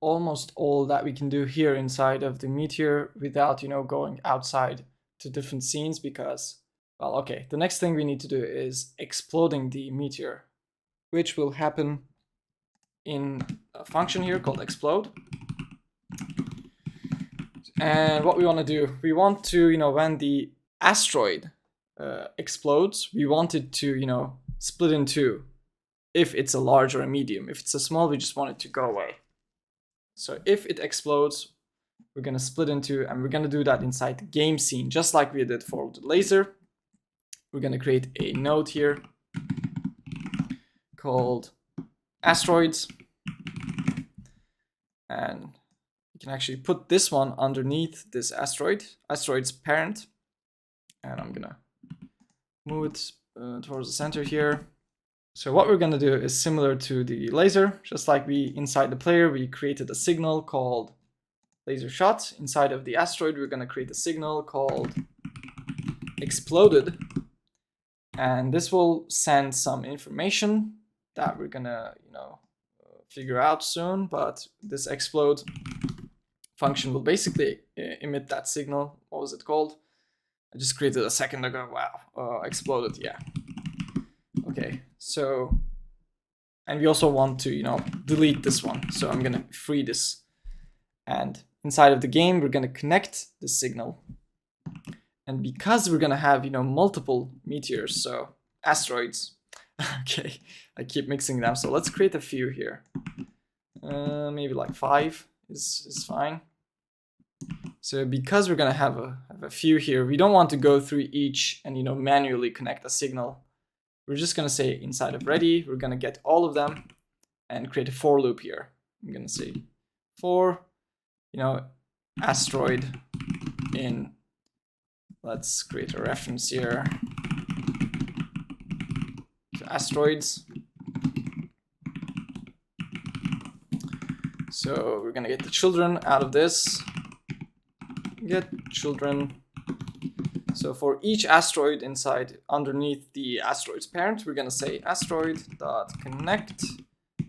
almost all that we can do here inside of the meteor without, going outside to different scenes, because, well, okay, the next thing we need to do is exploding the meteor, which will happen in a function here called explode. And what we want to do, we want to, when the asteroid explodes, we want it to, you know, split in two. If it's a large or a medium. If it's a small, we just want it to go away. So if it explodes, we're gonna split into, and we're gonna do that inside the game scene, just like we did for the laser. We're gonna create a node here called Asteroids. And you can actually put this one underneath this asteroid's parent. And I'm gonna move it towards the center here. So what we're gonna do is similar to the laser, just like we inside the player, we created a signal called laser shot. Inside of the asteroid, we're gonna create a signal called exploded. And this will send some information that we're gonna, you know, figure out soon, but this explode function will basically emit that signal. What was it called? I just created a second ago. Wow, exploded, yeah. Okay, so, and we also want to, you know, delete this one. So I'm gonna free this. And inside of the game, we're gonna connect the signal. And because we're gonna have, you know, multiple meteors, so asteroids, okay, I keep mixing them. So let's create a few here. Maybe like 5 is fine. So because we're gonna have a few here, we don't want to go through each and, you know, manually connect a signal. We're just gonna say inside of ready, we're gonna get all of them and create a for loop here. I'm gonna say for, you know, asteroid in, let's create a reference here to asteroids. So we're gonna get the children out of this. Get children. So for each asteroid inside underneath the asteroid's parent, we're gonna say asteroid.connect,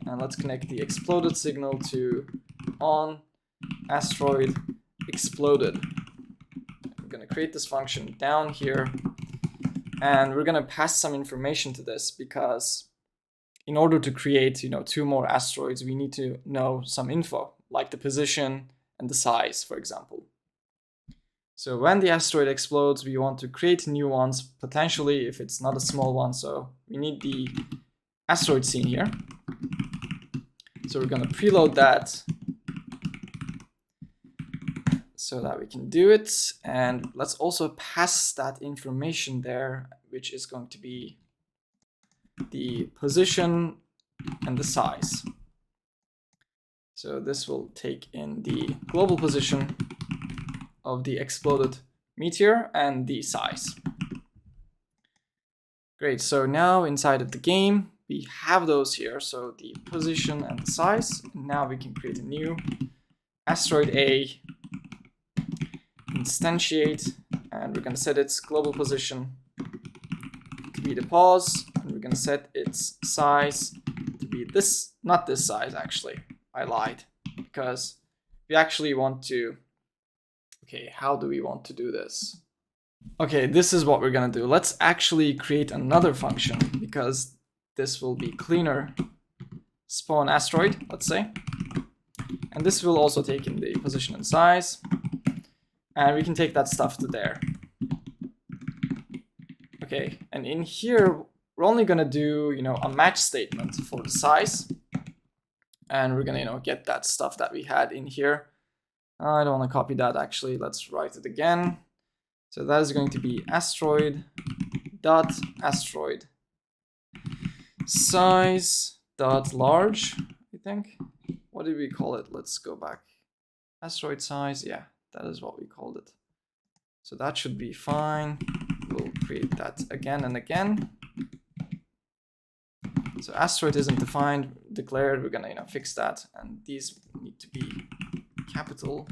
and let's connect the exploded signal to on asteroid exploded. We're gonna create this function down here, and we're gonna pass some information to this because in order to create, you know, 2 more asteroids, we need to know some info, like the position and the size, for example. So when the asteroid explodes, we want to create new ones, potentially if it's not a small one. So we need the asteroid scene here. So we're gonna preload that so that we can do it. And let's also pass that information there, which is going to be the position and the size. So this will take in the global position of the exploded meteor and the size. Great, so now inside of the game, we have those here. So the position and the size. Now we can create a new asteroid A, instantiate, and we're gonna set its global position to be the pause, and we're gonna set its size to be this, not this size actually, I lied, because we actually want to, okay, how do we want to do this? Okay, this is what we're gonna do. Let's actually create another function because this will be cleaner. Spawn asteroid, let's say. And this will also take in the position and size. And we can take that stuff to there. Okay, and in here, we're only gonna do, you know, a match statement for the size. And we're gonna, you know, get that stuff that we had in here. I don't want to copy that actually. Let's write it again. So that is going to be asteroid dot asteroid size dot large, I think. What did we call it? Let's go back. Asteroid size, yeah, that is what we called it. So that should be fine. We'll create that again and again. So asteroid isn't defined, declared. We're gonna, you know, fix that, and these need to be capital,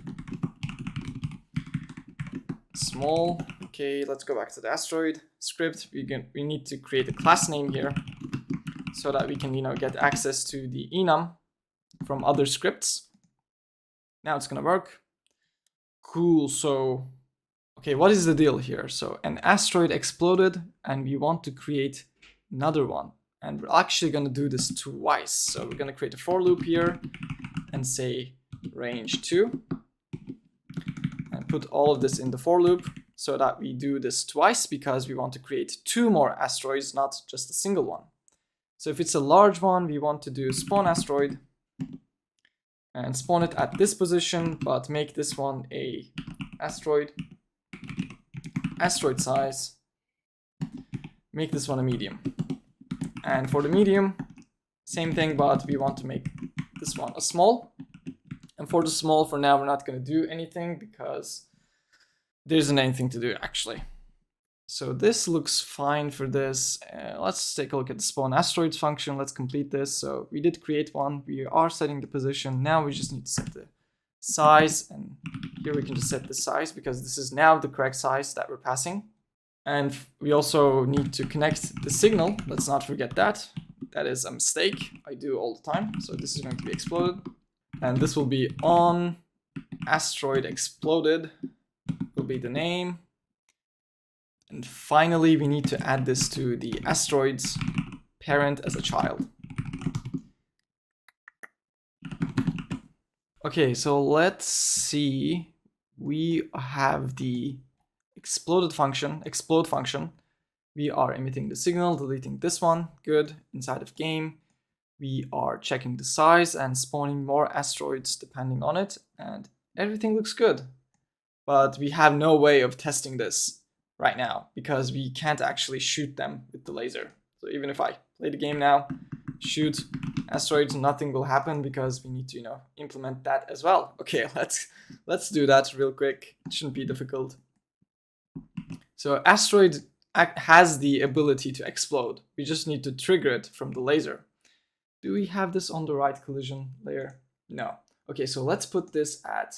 small. Okay, let's go back to the asteroid script. We need to create a class name here so that we can, you know, get access to the enum from other scripts. Now it's gonna work. Cool. So, okay, what is the deal here? So an asteroid exploded, and we want to create another one, and we're actually gonna do this twice. So we're gonna create a for loop here and say range 2, and put all of this in the for loop. so that we do this twice because we want to create 2 more asteroids, not just a single one. So if it's a large one, we want to do spawn asteroid and spawn it at this position, but make this one a asteroid size, make this one a medium. And for the medium, same thing, but we want to make this one a small. And for the small, for now, we're not going to do anything because there isn't anything to do actually. So this looks fine for this. Let's take a look at the spawn asteroids function. Let's complete this. So we did create one. We are setting the position. Now we just need to set the size. And here we can just set the size because this is now the correct size that we're passing. And we also need to connect the signal. Let's not forget that. That is a mistake I do all the time. So this is going to be exploded. And this will be on asteroid exploded will be the name. And finally, we need to add this to the asteroids parent as a child. Okay, so let's see. We have the explode function. We are emitting the signal, deleting this one, good, inside of game. We are checking the size and spawning more asteroids depending on it, and everything looks good. But we have no way of testing this right now because we can't actually shoot them with the laser. So even if I play the game now, shoot asteroids, nothing will happen because we need to, implement that as well. Okay, let's do that real quick. It shouldn't be difficult. So asteroid has the ability to explode. We just need to trigger it from the laser. Do we have this on the right collision layer? No. Okay, so let's put this at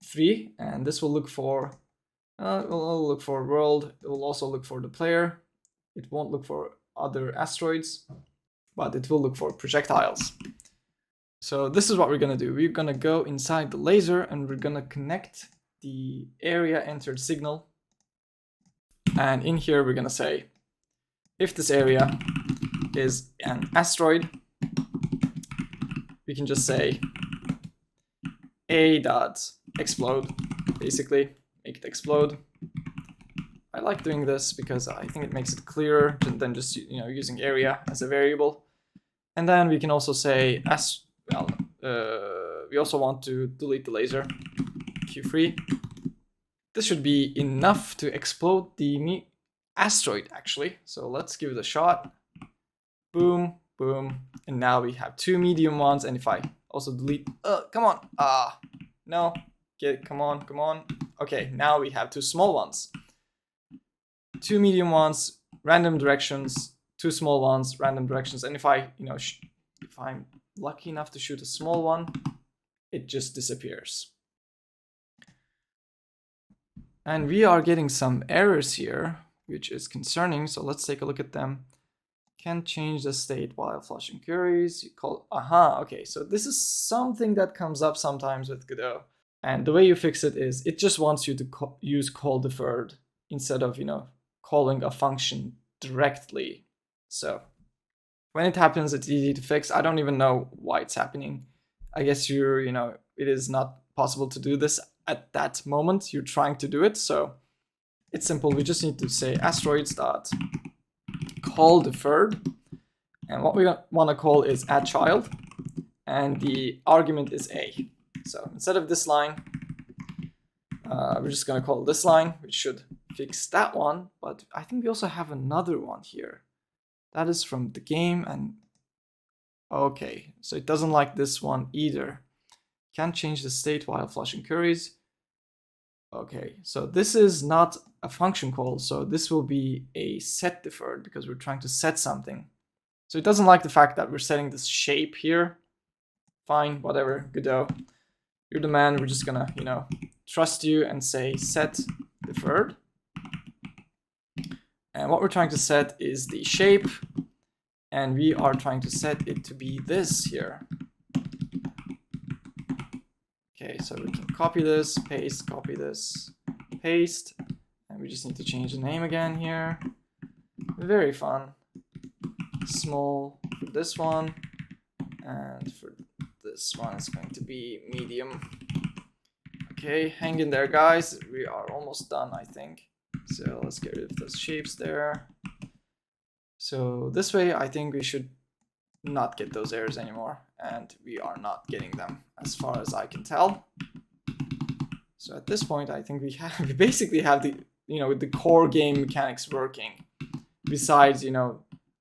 3, and this will look for will look for world. It will also look for the player. It won't look for other asteroids, but it will look for projectiles. So this is what we're gonna do. We're gonna go inside the laser and we're gonna connect the area entered signal. And in here we're gonna say, if this area is an asteroid, we can just say a.explode, basically. Make it explode. I like doing this because I think it makes it clearer than just using area as a variable. And then we can also say we also want to delete the laser, Q3. This should be enough to explode the asteroid actually. So let's give it a shot. Boom, boom, and now we have 2 medium ones. And if I also delete, come on, no. Come on. Okay, now we have 2 small ones. 2 medium ones, random directions, 2 small ones, random directions. And if I, if I'm lucky enough to shoot a small one, it just disappears. And we are getting some errors here, which is concerning. So let's take a look at them. Can't change the state while flushing queries. Okay, so this is something that comes up sometimes with Godot. And the way you fix it is, it just wants you to use call deferred instead of, calling a function directly. So when it happens, it's easy to fix. I don't even know why it's happening. I guess it is not possible to do this at that moment. You're trying to do it. So it's simple. We just need to say asteroids dot call deferred. And what we want to call is add child. And the argument is a. So instead of this line, we're just going to call this line, which should fix that one. But I think we also have another one here. That is from the game. And okay, so it doesn't like this one either. Can't change the state while flushing queries. Okay, so this is not a function call. So this will be a set deferred because we're trying to set something. So it doesn't like the fact that we're setting this shape here. Fine, whatever, Godot. You're the man. We're just gonna, trust you and say set deferred. And what we're trying to set is the shape. And we are trying to set it to be this here. Okay, so we can copy this, paste, copy this, paste. And we just need to change the name again here. Very fun. Small for this one. And for this one, it's going to be medium. Okay, hang in there, guys. We are almost done, I think. So let's get rid of those shapes there. So this way, I think we should not get those errors anymore, and we are not getting them as far as I can tell. So at this point, I think we basically have the the core game mechanics working. Besides,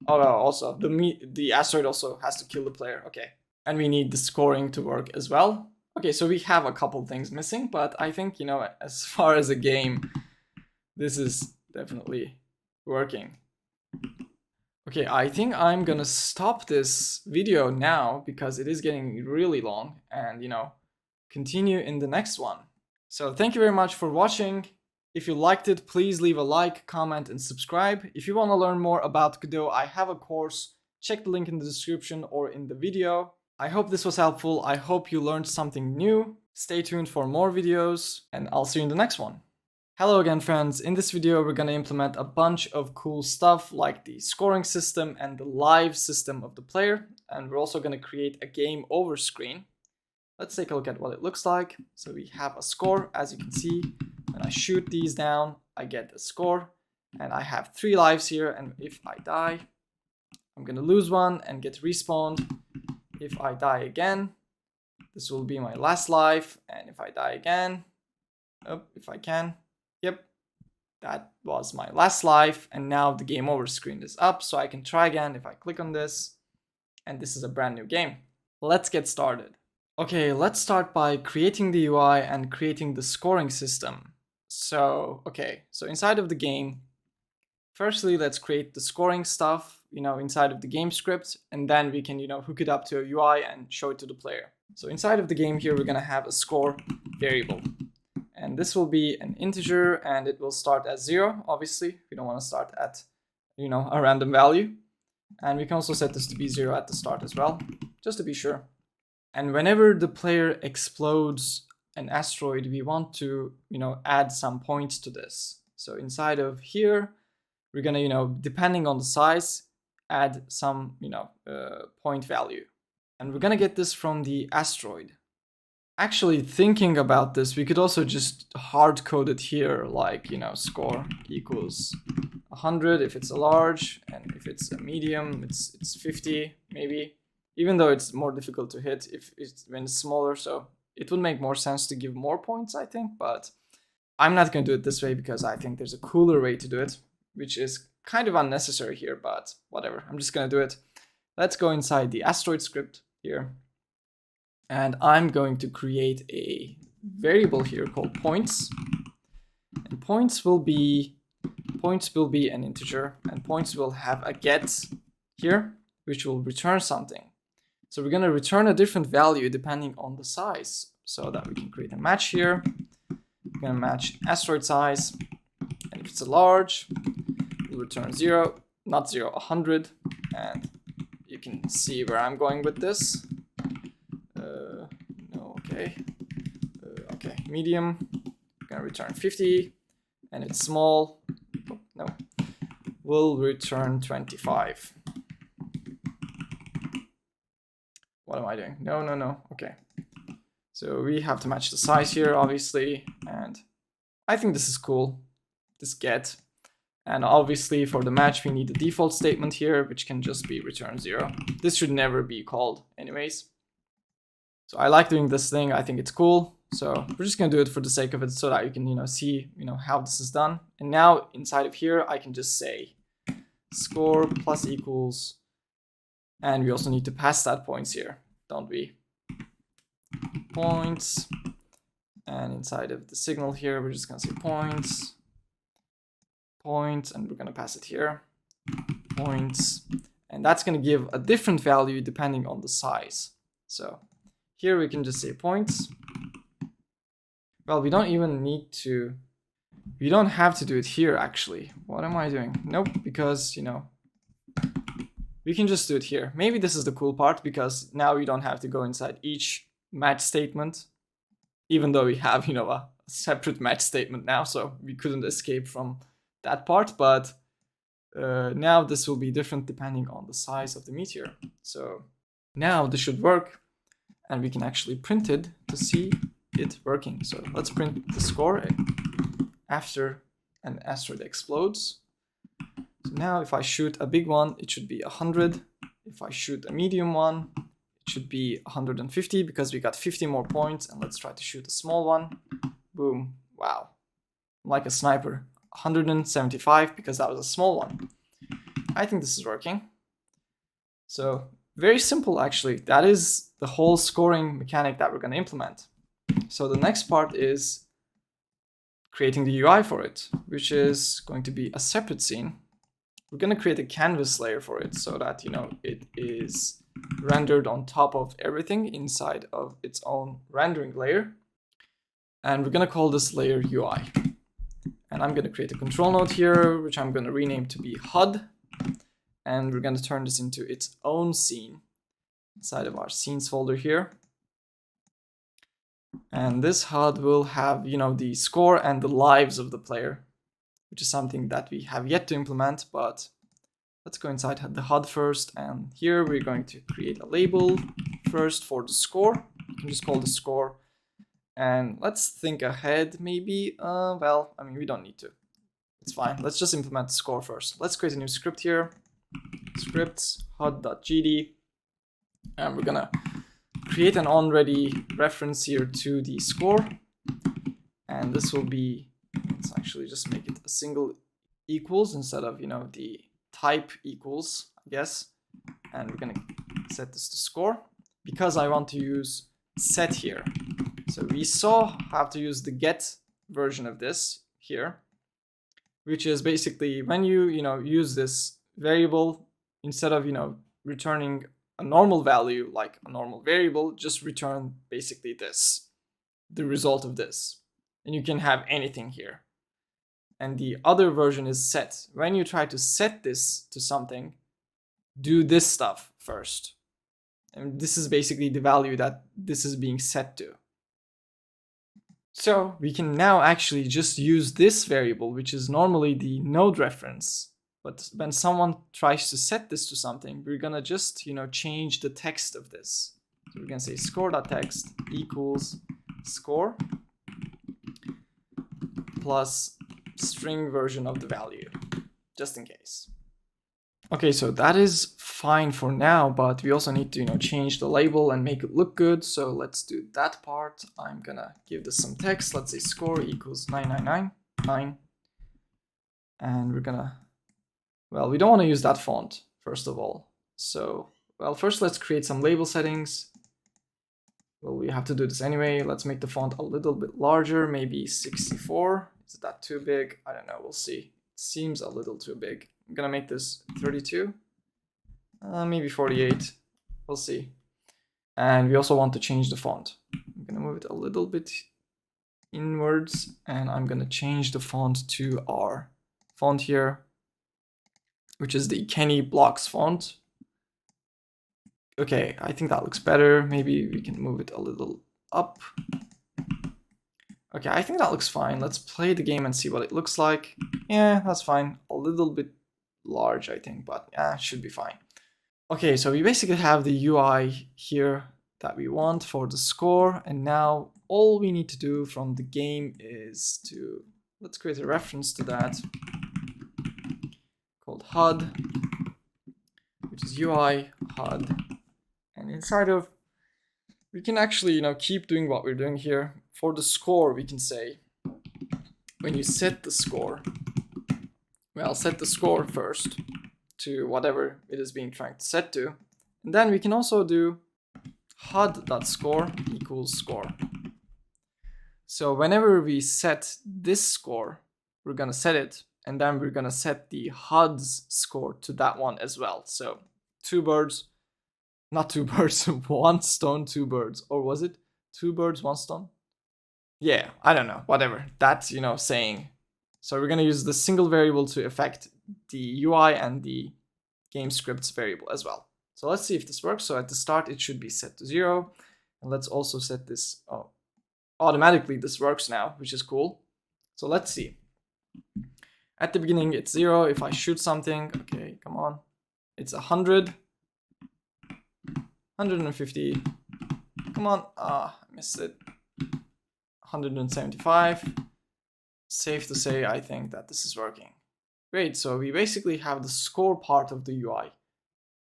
also the asteroid also has to kill the player. Okay, and we need the scoring to work as well. Okay, so we have a couple things missing, but I think as far as a game, this is definitely working. Okay, I think I'm gonna stop this video now because it is getting really long, and continue in the next one. So thank you very much for watching. If you liked it, please leave a like, comment, and subscribe. If you want to learn more about Godot, I have a course. Check the link in the description or in the video. I hope this was helpful. I hope you learned something new. Stay tuned for more videos, and I'll see you in the next one. Hello again, friends. In this video, we're going to implement a bunch of cool stuff like the scoring system and the live system of the player. And we're also going to create a game over screen. Let's take a look at what it looks like. So we have a score, as you can see. When I shoot these down, I get a score. And I have 3 lives here. And if I die, I'm going to lose 1 and get respawned. If I die again, this will be my last life. And if I die again, if I can, yep, that was my last life. And now the game over screen is up, so I can try again if I click on this. And this is a brand new game. Let's get started. Okay, let's start by creating the UI and creating the scoring system. So inside of the game, firstly, let's create the scoring stuff, inside of the game script, and then we can, hook it up to a UI and show it to the player. So inside of the game here, we're gonna have a score variable. And this will be an integer, and it will start at 0, obviously. We don't want to start at, a random value. And we can also set this to be 0 at the start as well, just to be sure. And whenever the player explodes an asteroid, we want to, add some points to this. So inside of here, we're gonna, depending on the size, add some, point value. And we're gonna get this from the asteroid. Actually, thinking about this, we could also just hard code it here, like, score equals 100 if it's a large, and if it's a medium, it's 50 maybe. Even though it's more difficult to hit when it's smaller, so it would make more sense to give more points, I think. But I'm not going to do it this way because I think there's a cooler way to do it, which is kind of unnecessary here, but whatever. I'm just going to do it. Let's go inside the asteroid script here. And I'm going to create a variable here called points. And points will be an integer, and points will have a get here, which will return something. So we're going to return a different value depending on the size, so that we can create a match here. We're going to match asteroid size, and if it's a large, we'll return 0, not 0, 100, and you can see where I'm going with this. Okay, medium, we're going to return 50, and it's small, we'll return 25. What am I doing? No. Okay. So we have to match the size here, obviously. And I think this is cool, this get. And obviously for the match, we need the default statement here, which can just be return 0. This should never be called anyways. So I like doing this thing. I think it's cool. So we're just going to do it for the sake of it so that you can, see, how this is done. And now inside of here, I can just say score plus equals. And we also need to pass that points here, don't we? Points. And inside of the signal here, we're just going to say points. Points, and we're going to pass it here. Points. And that's going to give a different value depending on the size. So here we can just say points. Well, we don't even need to, we don't have to do it here actually. What am I doing? Nope, because, we can just do it here. Maybe this is the cool part, because now we don't have to go inside each match statement, even though we have, a separate match statement now, so we couldn't escape from that part. But now this will be different depending on the size of the meteor. So now this should work, and we can actually print it to see it working. So let's print the score after an asteroid explodes. So now if I shoot a big one, it should be 100. If I shoot a medium one, it should be 150 because we got 50 more points. And let's try to shoot a small one. Boom. Wow. Like a sniper. 175 because that was a small one. I think this is working. So very simple actually. That is the whole scoring mechanic that we're going to implement. So the next part is creating the UI for it, which is going to be a separate scene. We're going to create a canvas layer for it so that, you know, it is rendered on top of everything inside of its own rendering layer. And we're going to call this layer UI. And I'm going to create a control node here, which I'm going to rename to be HUD. And we're going to turn this into its own scene inside of our scenes folder here. And this HUD will have, you know, the score and the lives of the player, which is something that we have yet to implement, but let's go inside the HUD first. And here we're going to create a label first for the score. You can just call the score. And let's think ahead, maybe. Well, I mean, we don't need to. It's fine. Let's just implement the score first. Let's create a new script here. Scripts hud.gd. And we're gonna create an already reference here to the score. And this will be, let's actually just make it a single equals instead of, you know, the type equals, I guess. And we're gonna set this to score because I want to use set here. So we saw how to use the get version of this here, which is basically when you use this variable, instead of, you know, returning a normal value like a normal variable, just return basically this, the result of this. And you can have anything here. And the other version is set. When you try to set this to something, do this stuff first. And this is basically the value that this is being set to. So we can now actually just use this variable, which is normally the node reference. But when someone tries to set this to something, we're gonna just, you know, change the text of this. So we're gonna say score.text equals score plus string version of the value, just in case. Okay, so that is fine for now, but we also need to, you know, change the label and make it look good. So let's do that part. I'm gonna give this some text. Let's say score equals 9999. And we're gonna, well, we don't want to use that font, first of all. So, well, first let's create some label settings. Well, we have to do this anyway. Let's make the font a little bit larger, maybe 64. Is that too big? I don't know, we'll see. It seems a little too big. I'm gonna make this 32, maybe 48, we'll see. And we also want to change the font. I'm gonna move it a little bit inwards, and I'm gonna change the font to our font here, which is the Kenny Blocks font. Okay, I think that looks better. Maybe we can move it a little up. Okay, I think that looks fine. Let's play the game and see what it looks like. Yeah, that's fine. A little bit large, I think, but yeah, it should be fine. Okay, so we basically have the UI here that we want for the score, and now all we need to do from the game is to, let's create a reference to that called HUD, which is UI HUD, and inside of, we can actually, you know, keep doing what we're doing here. For the score, we can say, when you set the score, well, set the score first to whatever it is being trying to set to. And then we can also do HUD.score equals score. So whenever we set this score, we're going to set it, and then we're going to set the HUD's score to that one as well. So two birds, not two birds, one stone, two birds. Or was it two birds, one stone? Yeah, I don't know, whatever. That's, you know, saying. So we're going to use the single variable to affect the UI and the game scripts variable as well. So let's see if this works. So at the start, it should be set to 0. And let's also set this, oh, automatically this works now, which is cool. So let's see. At the beginning, it's 0. If I shoot something, okay, come on. It's 100, 150. Come on, I missed it. 175. Safe to say, I think that this is working. Great, so we basically have the score part of the UI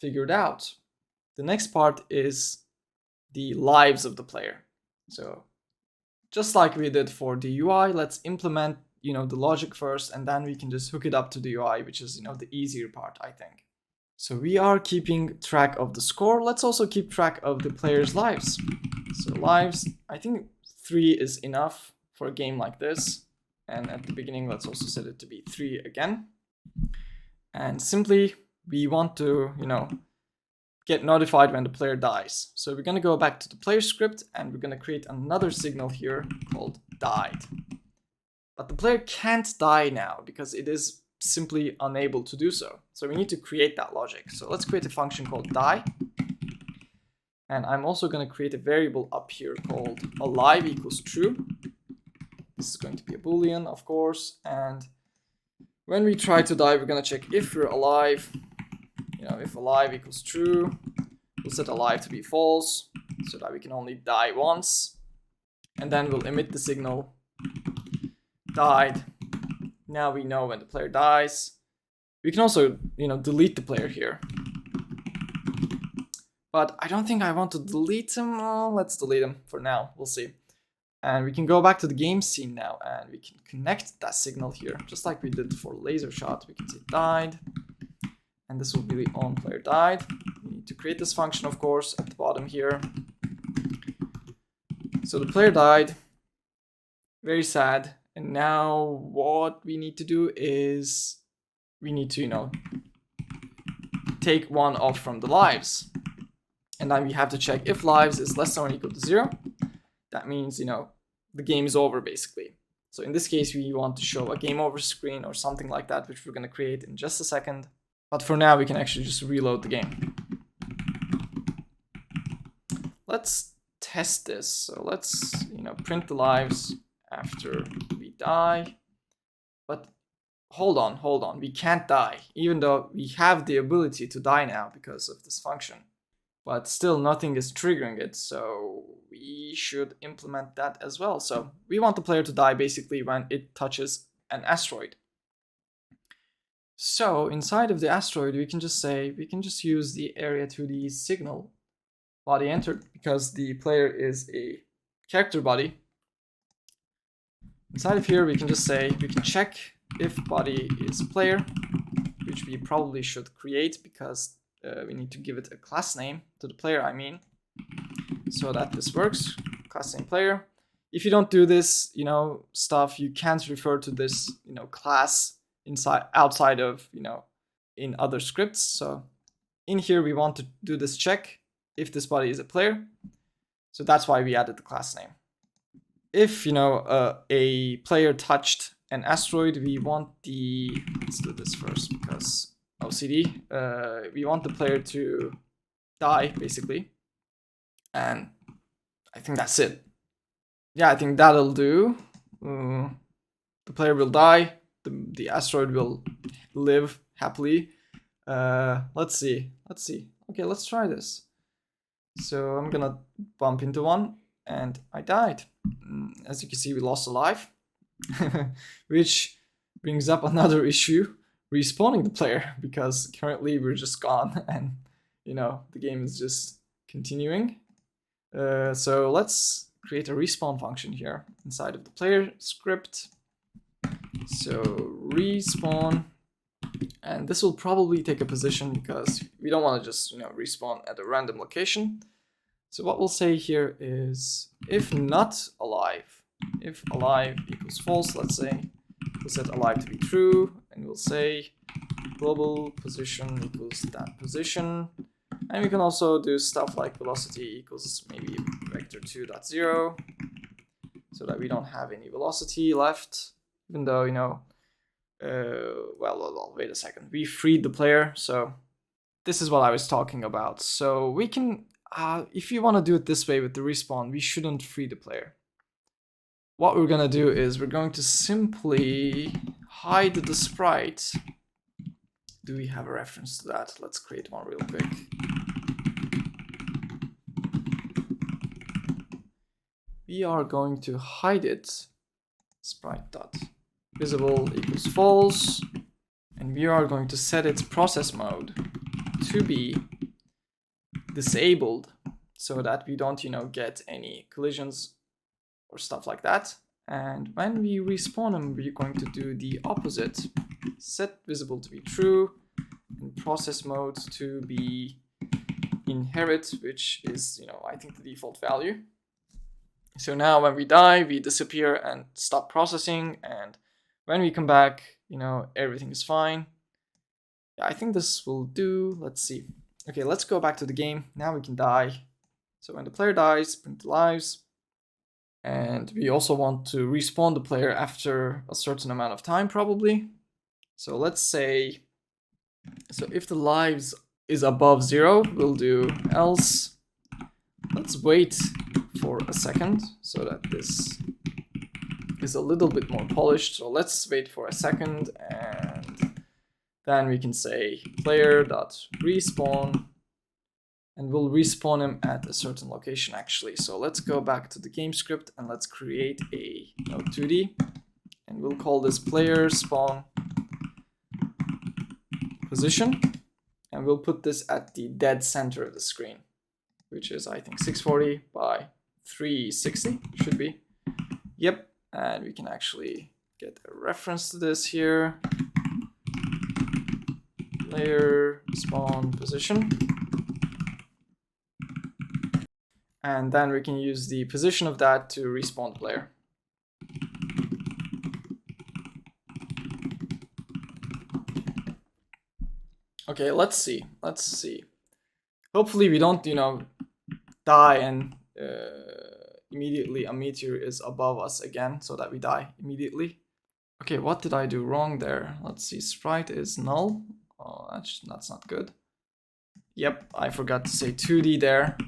figured out. The next part is the lives of the player. So just like we did for the UI, let's implement, the logic first, and then we can just hook it up to the UI, which is, the easier part, I think. So we are keeping track of the score. Let's also keep track of the player's lives. So lives, I think 3 is enough for a game like this. And at the beginning, let's also set it to be 3 again. And simply, we want to, get notified when the player dies. So we're going to go back to the player script, and we're going to create another signal here called died. But the player can't die now because it is simply unable to do so. So we need to create that logic. So let's create a function called die. And I'm also going to create a variable up here called alive equals true. This is going to be a boolean, of course. And when we try to die, we're going to check if we're alive. If alive equals true, we'll set alive to be false so that we can only die once. And then we'll emit the signal died. Now we know when the player dies. We can also, delete the player here. But I don't think I want to delete him. Well, let's delete him for now. We'll see. And we can go back to the game scene now, and we can connect that signal here, just like we did for laser shot. We can say died. And this will be the on player died. We need to create this function, of course, at the bottom here. So the player died. Very sad. And now what we need to do is we need to, take 1 off from the lives. And then we have to check if lives is less than or equal to 0. That means, the game is over, basically. So in this case, we want to show a game over screen or something like that, which we're going to create in just a second. But for now, we can actually just reload the game. Let's test this. So let's, print the lives after we die. But hold on. We can't die, even though we have the ability to die now because of this function. But still, nothing is triggering it, so we should implement that as well. So we want the player to die basically when it touches an asteroid. So inside of the asteroid, we can just use the area 2D signal body entered, because the player is a character body. Inside of here, we can check if body is player, which we probably should create because we need to give it a class name to the player, so that this works. Class name player. If you don't do this, stuff, you can't refer to this, class outside of, in other scripts. So in here, we want to do this check if this body is a player. So that's why we added the class name. If, a player touched an asteroid, we want let's do this first because OCD, we want the player to die, basically. And I think that's it. Yeah, I think that'll do. The player will die. The asteroid will live happily. Let's see. Okay, let's try this. So I'm gonna bump into one, and I died. As you can see, we lost a life, which brings up another issue: respawning the player, because currently we're just gone, and the game is just continuing. So let's create a respawn function here inside of the player script. So respawn, and this will probably take a position because we don't want to just respawn at a random location. So what we'll say here is if not alive, if alive equals false, let's say, we'll set alive to be true, and we'll say global position equals that position. And we can also do stuff like velocity equals maybe vector2.0, so that we don't have any velocity left. Even though, well, wait a second. We freed the player, so this is what I was talking about. So we can, if you want to do it this way with the respawn, we shouldn't free the player. What we're going to do is we're going to simply hide the sprite. Do we have a reference to that? Let's create one real quick. we are going to hide it. Sprite.visible equals false. And we are going to set its process mode to be disabled so that we don't, get any collisions or stuff like that. And when we respawn them, we're going to do the opposite. Set visible to be true and process mode to be inherit, which is, I think the default value. So now when we die, we disappear and stop processing. And when we come back, everything is fine. Yeah, I think this will do. Let's see. Okay, let's go back to the game. Now we can die. So when the player dies, print the lives. And we also want to respawn the player after a certain amount of time, probably. So let's say, so if the lives is above 0, we'll do else. Let's wait for a second so that this is a little bit more polished. So let's wait for a second, and then we can say player.respawn, and we'll respawn him at a certain location actually. So let's go back to the game script and let's create a node 2D, and we'll call this player spawn position, and we'll put this at the dead center of the screen, which is I think 640 by 360 should be. Yep, and we can actually get a reference to this here. Player spawn position. And then we can use the position of that to respawn the player. Okay, let's see. Hopefully we don't, die and immediately a meteor is above us again, so that we die immediately. Okay, what did I do wrong there? Let's see, sprite is null. Oh, that's not good. Yep, I forgot to say 2D there.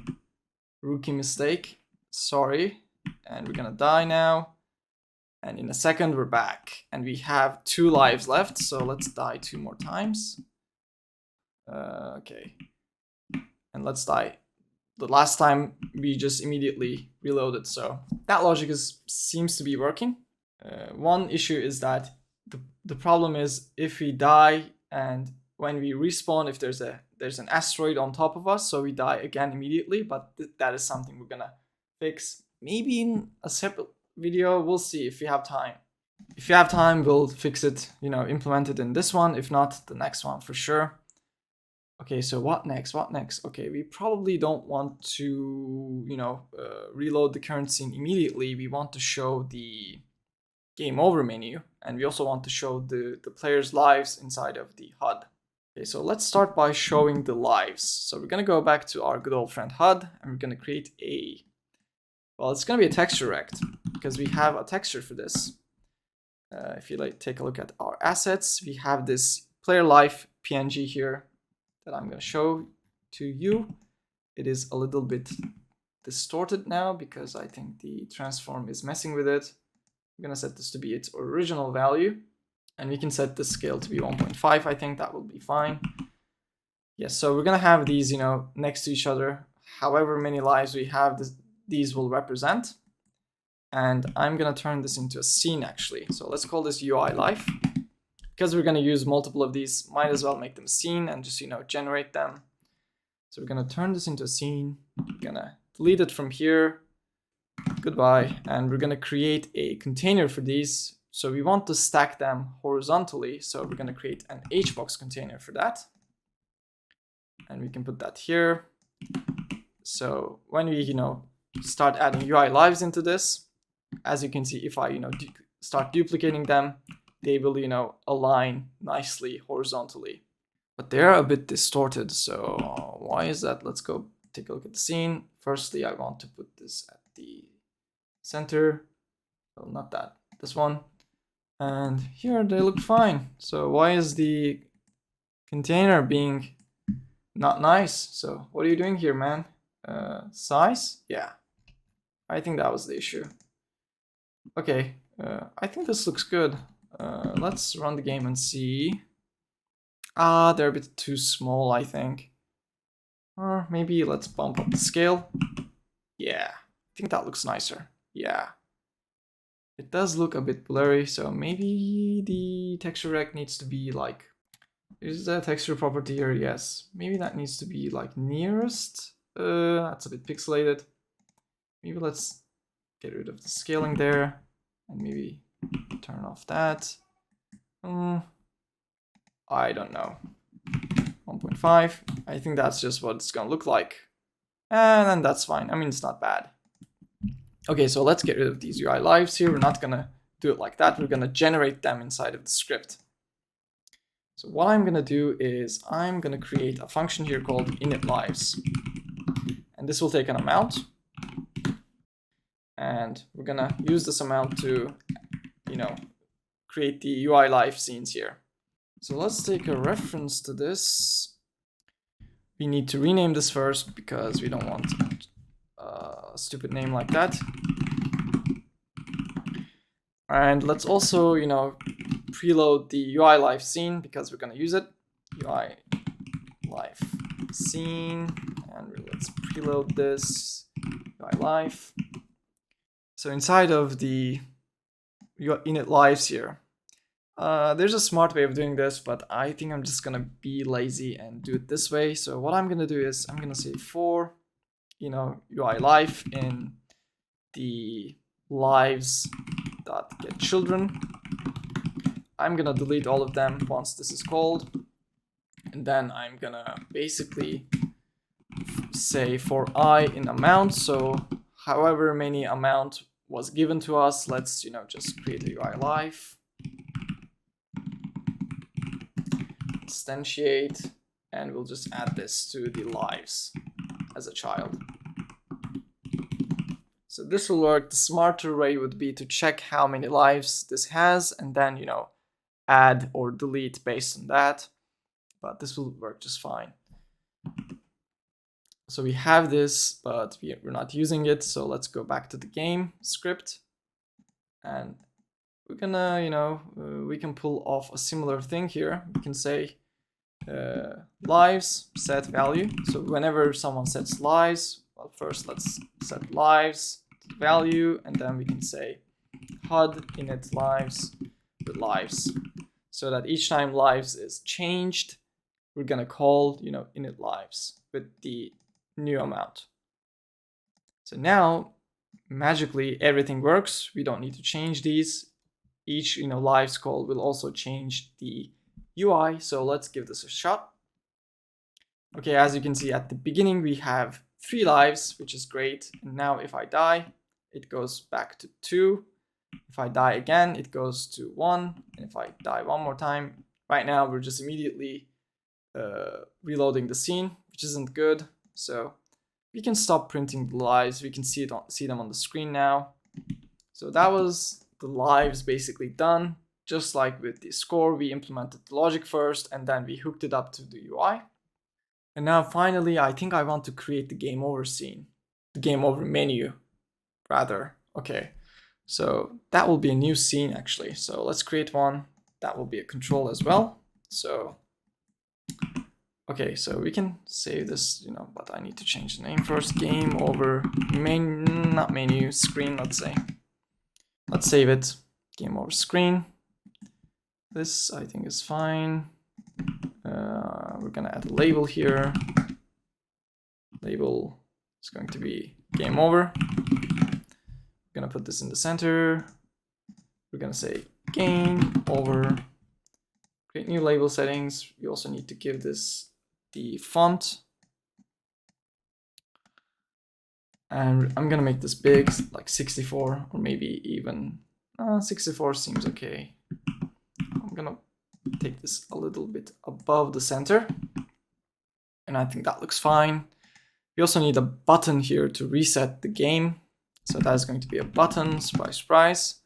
Rookie mistake. Sorry. And we're gonna die now. And in a second we're back. And we have 2 lives left, so let's die 2 more times. Okay. And let's die. The last time we just immediately reloaded, so that logic seems to be working. One issue is that the problem is if we die and when we respawn, if there's an asteroid on top of us, so we die again immediately, but that is something we're gonna fix maybe in a separate video. We'll see if we have time. If you have time, we'll fix it, implement it in this one. If not, the next one for sure. Okay, so what next? Okay, we probably don't want to, reload the current scene immediately. We want to show the game over menu, and we also want to show the player's lives inside of the HUD. Okay, so let's start by showing the lives. So we're gonna go back to our good old friend HUD, and we're gonna create it's gonna be a texture rect, because we have a texture for this. If you take a look at our assets, we have this player life PNG here that I'm going to show to you. It is a little bit distorted now because I think the transform is messing with it. I'm going to set this to be its original value, and we can set the scale to be 1.5. I think that will be fine. Yes, so we're going to have these, next to each other. However many lives we have, these will represent. And I'm going to turn this into a scene actually. So let's call this UI life. Because we're going to use multiple of these, might as well make them a scene and just, generate them. So we're going to turn this into a scene. We're going to delete it from here. Goodbye. And we're going to create a container for these. So we want to stack them horizontally. So we're going to create an HBox container for that. And we can put that here. So when we, start adding UI lives into this, as you can see, if I, start duplicating them, they will, align nicely horizontally. But they're a bit distorted, so why is that? Let's go take a look at the scene. Firstly, I want to put this at the center. Well, not that, this one. And here they look fine. So why is the container being not nice? So what are you doing here, man? Size? Yeah, I think that was the issue. Okay, I think this looks good. Let's run the game and see. They're a bit too small, I think. Or maybe let's bump up the scale. Yeah, I think that looks nicer. Yeah, it does look a bit blurry, so maybe the texture rect needs to be like, is that texture property here? Yes, maybe that needs to be like nearest. That's a bit pixelated. Maybe let's get rid of the scaling there and maybe turn off that. I don't know. 1.5. I think that's just what it's gonna look like. And then that's fine. I mean, it's not bad. Okay, so let's get rid of these UI lives here. We're not gonna do it like that. We're gonna generate them inside of the script. So what I'm gonna do is I'm gonna create a function here called initLives. And this will take an amount. And we're gonna use this amount to, create the UI live scenes here. So let's take a reference to this. We need to rename this first because we don't want a stupid name like that. And let's also, preload the UI live scene because we're going to use it. UI live scene, and let's preload this UI live. So inside of the init lives here, there's a smart way of doing this, but I think I'm just gonna be lazy and do it this way. So what I'm gonna do is I'm gonna say for UI live in the lives.getChildren. I'm gonna delete all of them once this is called, and then I'm gonna basically say for I in amount. So however many amount was given to us, let's just create a UI live. Instantiate, and we'll just add this to the lives as a child. So this will work. The smarter way would be to check how many lives this has and then, add or delete based on that. But this will work just fine. So we have this, but we're not using it. So let's go back to the game script, and we're gonna, we can pull off a similar thing here. We can say lives set value. So whenever someone sets lives, well, first let's set lives to value, and then we can say HUD init lives with lives, so that each time lives is changed, we're gonna call init lives with the new amount. So now magically everything works. We don't need to change these. Each lives call will also change the UI. So let's give this a shot. Okay, as you can see at the beginning we have 3 lives, which is great. And now if I die, it goes back to 2. If I die again, it goes to 1. And if I die one more time, right now we're just immediately reloading the scene, which isn't good. So we can stop printing the lives. We can see them on the screen now. So that was the lives basically done. Just like with the score, we implemented the logic first and then we hooked it up to the UI. And now finally, I think I want to create the game over scene, the game over menu, rather. Okay, so that will be a new scene actually. So let's create one. That will be a control as well. So, okay, so we can save this, but I need to change the name first. Game over not menu, screen, let's say. Let's save it. Game over screen. This I think is fine. We're gonna add a label here. Label is going to be game over. We're gonna put this in the center. We're gonna say game over. Create new label settings. We also need to give this the font. And I'm gonna make this big, like 64, or maybe even 64 seems okay. I'm gonna take this a little bit above the center, and I think that looks fine. We also need a button here to reset the game. So that is going to be a button, surprise,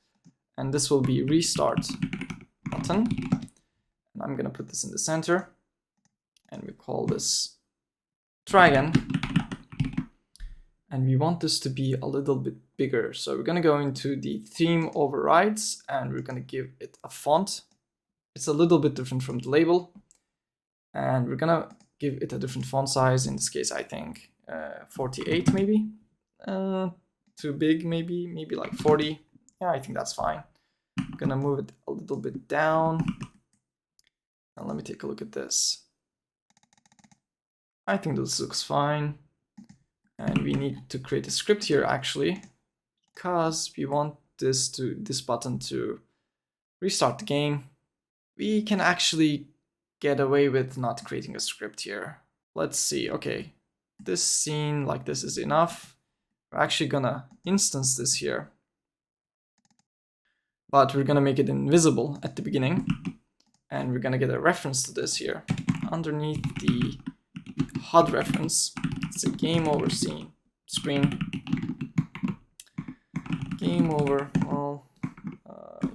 and this will be restart button. And I'm gonna put this in the center, and we call this try again. And we want this to be a little bit bigger. So we're gonna go into the theme overrides and we're gonna give it a font. It's a little bit different from the label. And we're gonna give it a different font size. In this case, I think 48 maybe. too big, maybe like 40. Yeah, I think that's fine. I'm gonna move it a little bit down. And let me take a look at this. I think this looks fine. And we need to create a script here actually, because we want this button to restart the game. We can actually get away with not creating a script here. Let's see. Okay, this scene like this is enough. We're actually gonna instance this here, but we're gonna make it invisible at the beginning, and we're gonna get a reference to this here underneath the HUD reference. It's a game over screen. Game over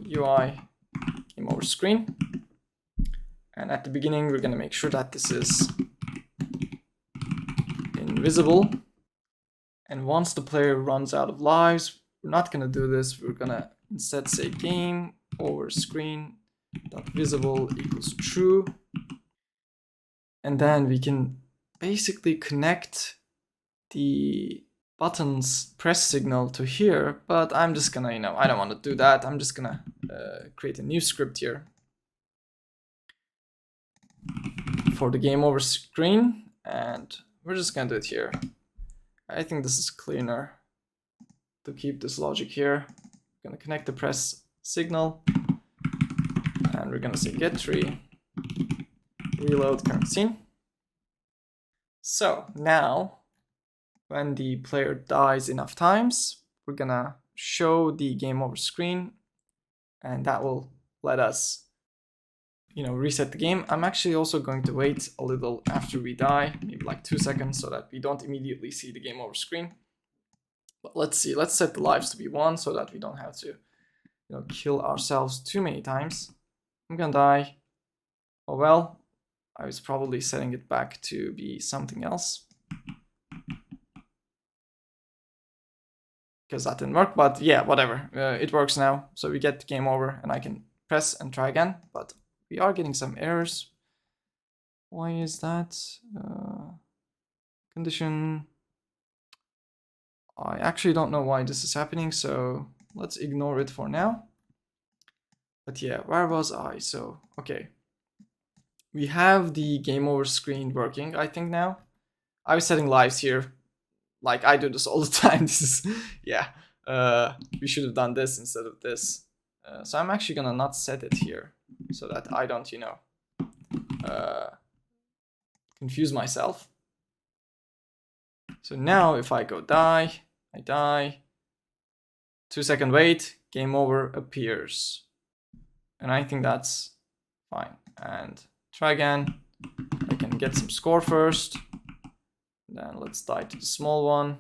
UI game over screen. And at the beginning, we're gonna make sure that this is invisible. And once the player runs out of lives, we're not gonna do this. We're gonna instead say game over screen dot visible equals true. And then we can basically connect the button's press signal to here, but I'm just gonna, I don't want to do that. I'm just gonna create a new script here for the game over screen, and we're just gonna do it here. I think this is cleaner to keep this logic here. We're gonna connect the press signal, and we're gonna say get tree, reload current scene. So now, when the player dies enough times, we're gonna show the game over screen, and that will let us, reset the game. I'm actually also going to wait a little after we die, maybe like 2 seconds, so that we don't immediately see the game over screen. But let's see, let's set the lives to be 1 so that we don't have to, kill ourselves too many times. I'm gonna die. Oh well, I was probably setting it back to be something else, because that didn't work, but yeah, whatever. It works now, so we get game over, and I can press and try again, but we are getting some errors. Why is that? Condition. I actually don't know why this is happening, so let's ignore it for now. But yeah, where was I? So, okay. We have the game over screen working, I think now. I was setting lives here. Like, I do this all the time. This is, yeah. We should have done this instead of this. So I'm actually gonna not set it here, so that I don't, confuse myself. So now if I go die, I die. 2 second wait, game over appears. And I think that's fine. And try again. I can get some score first. Then let's die to the small one.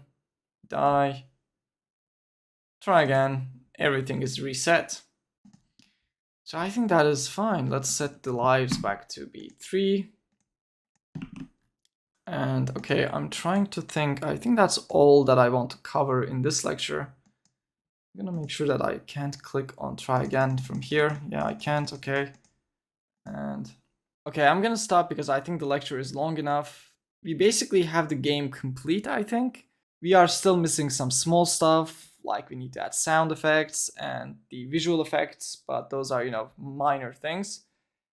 Die. Try again. Everything is reset. So I think that is fine. Let's set the lives back to be 3. And okay, I'm trying to think. I think that's all that I want to cover in this lecture. I'm gonna make sure that I can't click on try again from here. Yeah, I can't. Okay. And okay, I'm gonna stop because I think the lecture is long enough. We basically have the game complete, I think. We are still missing some small stuff, like we need to add sound effects and the visual effects, but those are, minor things.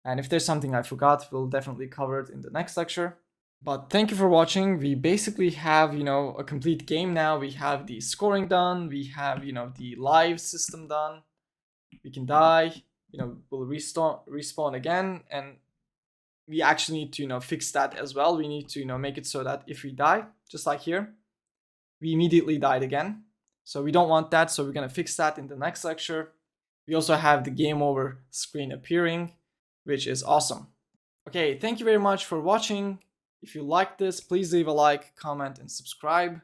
And if there's something I forgot, we'll definitely cover it in the next lecture. But thank you for watching. We basically have, a complete game now. We have the scoring done. We have, the live system done. We can die, we'll respawn again. And we actually need to, fix that as well. We need to, make it so that if we die, just like here, we immediately died again. So we don't want that. So we're going to fix that in the next lecture. We also have the game over screen appearing, which is awesome. Okay, thank you very much for watching. If you like this, please leave a like, comment, and subscribe.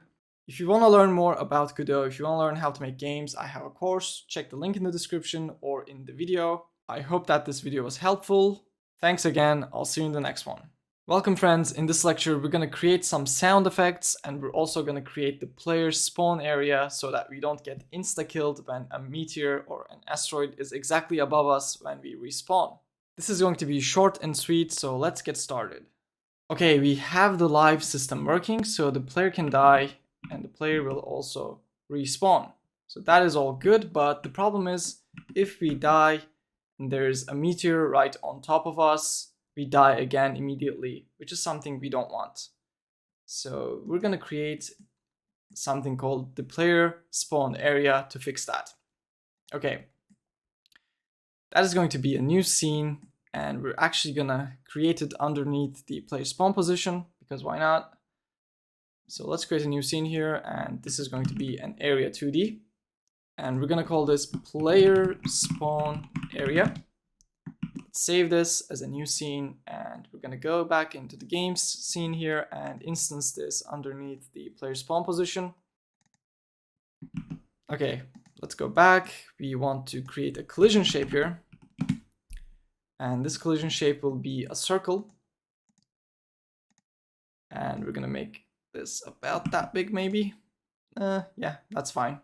If you want to learn more about Godot, if you want to learn how to make games, I have a course. Check the link in the description or in the video. I hope that this video was helpful. Thanks again. I'll see you in the next one. Welcome friends. In this lecture, we're going to create some sound effects, and we're also going to create the player's spawn area so that we don't get insta-killed when a meteor or an asteroid is exactly above us when we respawn. This is going to be short and sweet, so let's get started. Okay, we have the live system working, so the player can die, and the player will also respawn. So that is all good, but the problem is if we die and there's a meteor right on top of us, we die again immediately, which is something we don't want. So we're going to create something called the player spawn area to fix that. Okay, that is going to be a new scene, and we're actually going to create it underneath the player spawn position, because why not? So let's create a new scene here, and this is going to be an area 2D, and we're going to call this player spawn area. Let's save this as a new scene, and we're going to go back into the games scene here and instance this underneath the player spawn position. Okay, let's go back. We want to create a collision shape here, and this collision shape will be a circle, and we're going to make this about that big maybe. Yeah, that's fine.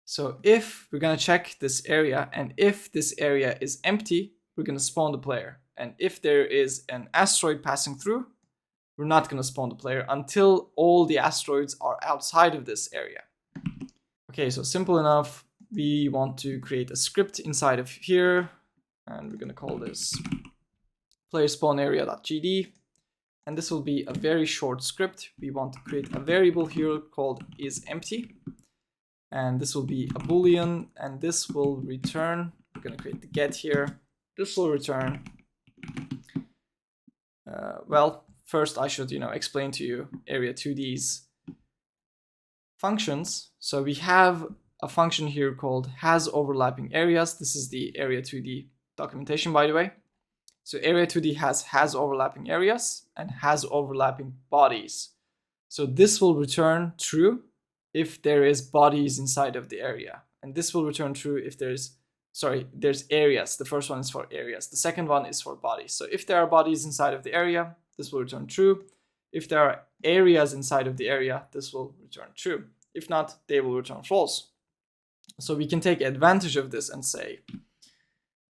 So if we're going to check this area, and if this area is empty, we're going to spawn the player. And if there is an asteroid passing through, we're not going to spawn the player until all the asteroids are outside of this area. Okay, so simple enough. We want to create a script inside of here, and we're going to call this player spawn area.gd. And this will be a very short script. We want to create a variable here called isEmpty. And this will be a boolean, and this will return. We're going to create the get here. This will return. Well, first I should, explain to you area 2D's functions. So we have a function here called has overlapping areas. This is the area 2D documentation, by the way. So area 2D has overlapping areas and has overlapping bodies. So this will return true if there is bodies inside of the area. And this will return true if there's areas. The first one is for areas. The second one is for bodies. So if there are bodies inside of the area, this will return true. If there are areas inside of the area, this will return true. If not, they will return false. So we can take advantage of this and say,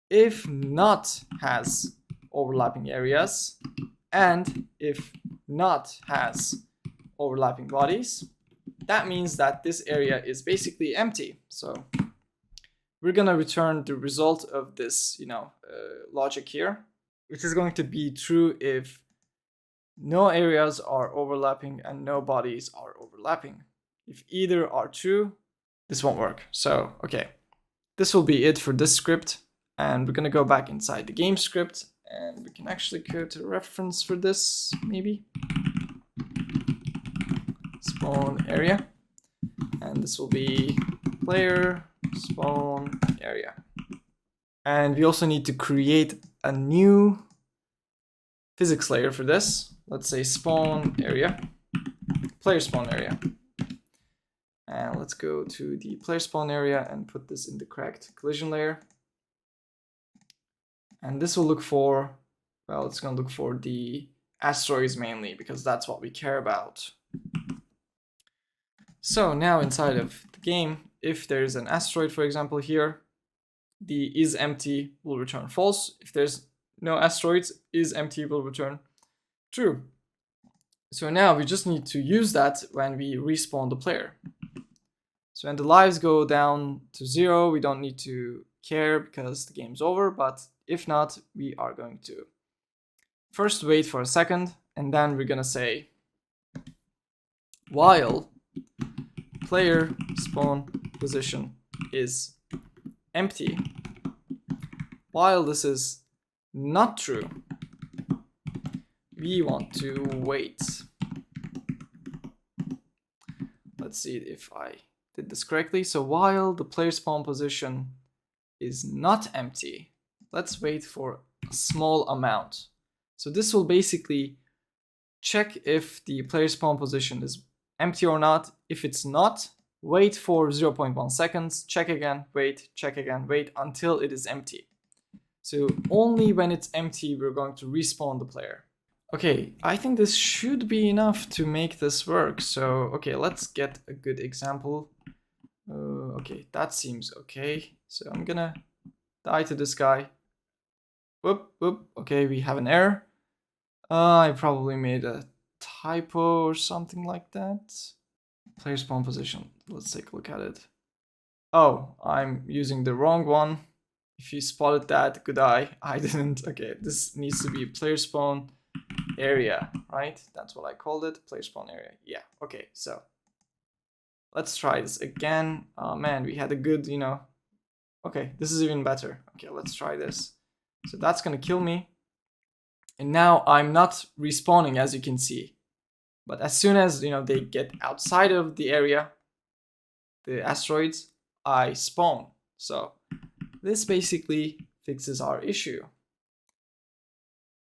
if not has overlapping areas, and if not has overlapping bodies, that means that this area is basically empty. So we're going to return the result of this, logic here, which is going to be true if no areas are overlapping and no bodies are overlapping. If either are true, this won't work. So, okay, this will be it for this script. And we're going to go back inside the game script, and we can actually create a reference for this, maybe. Spawn area. And this will be player spawn area. And we also need to create a new physics layer for this. Let's say spawn area, player spawn area. And let's go to the player spawn area and put this in the correct collision layer. And this will look for, well, it's going to look for the asteroids mainly, because that's what we care about. So now inside of the game, if there's an asteroid, for example, here, the isEmpty will return false. If there's no asteroids, isEmpty will return true. So now we just need to use that when we respawn the player. So when the lives go down to 0, we don't need to care because the game's over, but if not, we are going to first wait for a second, and then we're going to say while player spawn position is empty, while this is not true, we want to wait. Let's see if I did this correctly. So while the player spawn position is not empty, let's wait for a small amount. So this will basically check if the player spawn position is empty or not. If it's not, wait for 0.1 seconds, check again, wait until it is empty. So only when it's empty, we're going to respawn the player. Okay, I think this should be enough to make this work. So, okay, let's get a good example. Okay, that seems okay. So I'm gonna die to this guy. Whoop, whoop. Okay, we have an error. I probably made a typo or something like that. Player spawn position. Let's take a look at it. Oh, I'm using the wrong one. If you spotted that, good eye. I didn't. Okay, this needs to be player spawn area, right? That's what I called it, player spawn area. Yeah, okay, so let's try this again. Oh man, we had a good, okay, this is even better. Okay, let's try this. So that's gonna kill me. And now I'm not respawning, as you can see. But as soon as, they get outside of the area, the asteroids, I spawn. So this basically fixes our issue.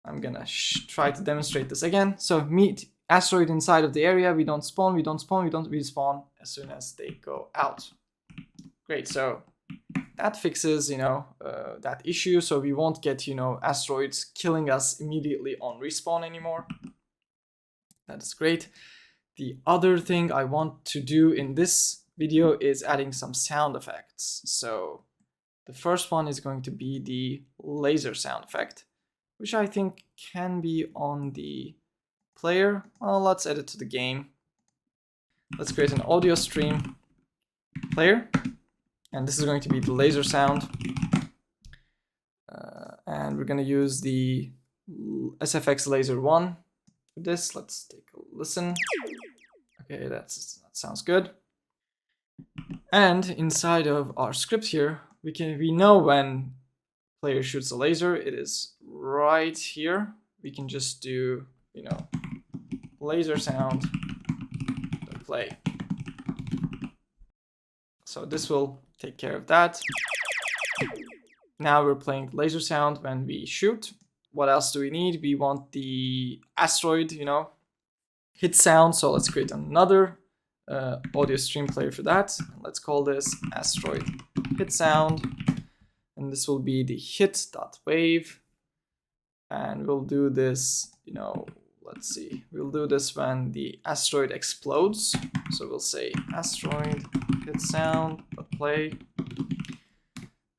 I'm gonna try to demonstrate this again. So meet asteroid inside of the area. We don't spawn, we respawn as soon as they go out. Great, so that fixes, that issue. So we won't get, asteroids killing us immediately on respawn anymore. That is great. The other thing I want to do in this video is adding some sound effects. So the first one is going to be the laser sound effect, which I think can be on the player. Well, let's add it to the game. Let's create an audio stream player, and this is going to be the laser sound. And we're going to use the SFX Laser 1 for this. Let's take a listen. Okay, that sounds good. And inside of our script here, we know when player shoots a laser, it is right here. We can just do, laser sound play. So this will take care of that. Now we're playing laser sound when we shoot. What else do we need? We want the asteroid, hit sound. So let's create another audio stream player for that. Let's call this asteroid hit sound. And this will be the hit.wave. And we'll do this, let's see. We'll do this when the asteroid explodes. So we'll say asteroid hit sound play.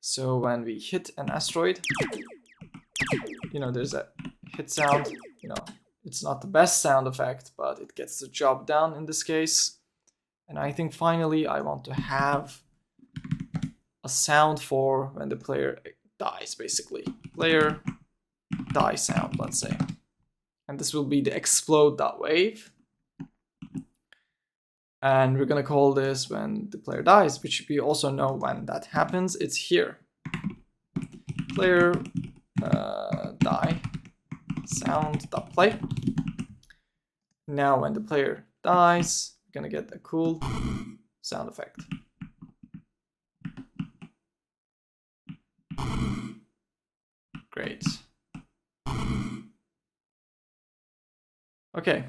So when we hit an asteroid, there's a hit sound. It's not the best sound effect, but it gets the job done in this case. And I think finally I want to have a sound for when the player dies, basically. Player die sound, let's say. And this will be the explode.wave. And we're gonna call this when the player dies, which we also know when that happens. It's here. Player die sound.play. Now when the player dies, we're gonna get a cool sound effect. Great. Okay.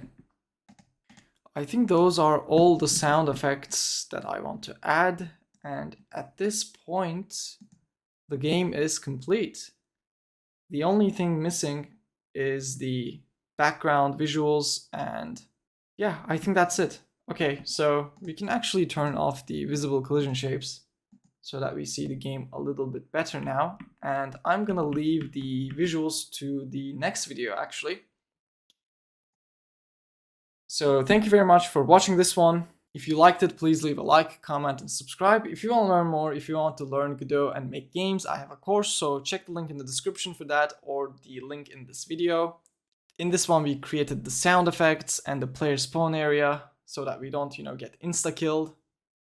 I think those are all the sound effects that I want to add. And at this point, the game is complete. The only thing missing is the background visuals, and yeah, I think that's it. Okay, so we can actually turn off the visible collision shapes so that we see the game a little bit better now. And I'm gonna leave the visuals to the next video actually. So thank you very much for watching this one. If you liked it, please leave a like, comment, and subscribe. If you want to learn more, if you want to learn Godot and make games, I have a course, so check the link in the description for that or the link in this video. In this one, we created the sound effects and the player spawn area so that we don't, get insta-killed.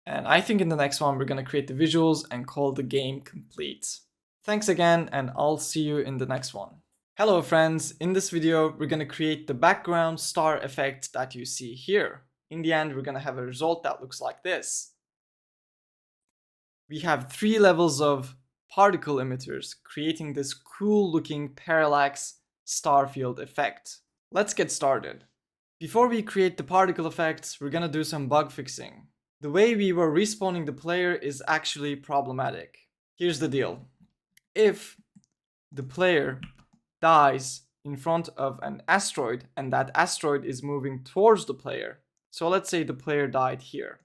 And I think in the next one, we're going to create the visuals and call the game complete. Thanks again, and I'll see you in the next one. Hello friends, in this video, we're going to create the background star effect that you see here. In the end, we're going to have a result that looks like this. We have 3 levels of particle emitters creating this cool looking parallax star field effect. Let's get started. Before we create the particle effects, we're going to do some bug fixing. The way we were respawning the player is actually problematic. Here's the deal. If the player dies in front of an asteroid and that asteroid is moving towards the player, so let's say the player died here.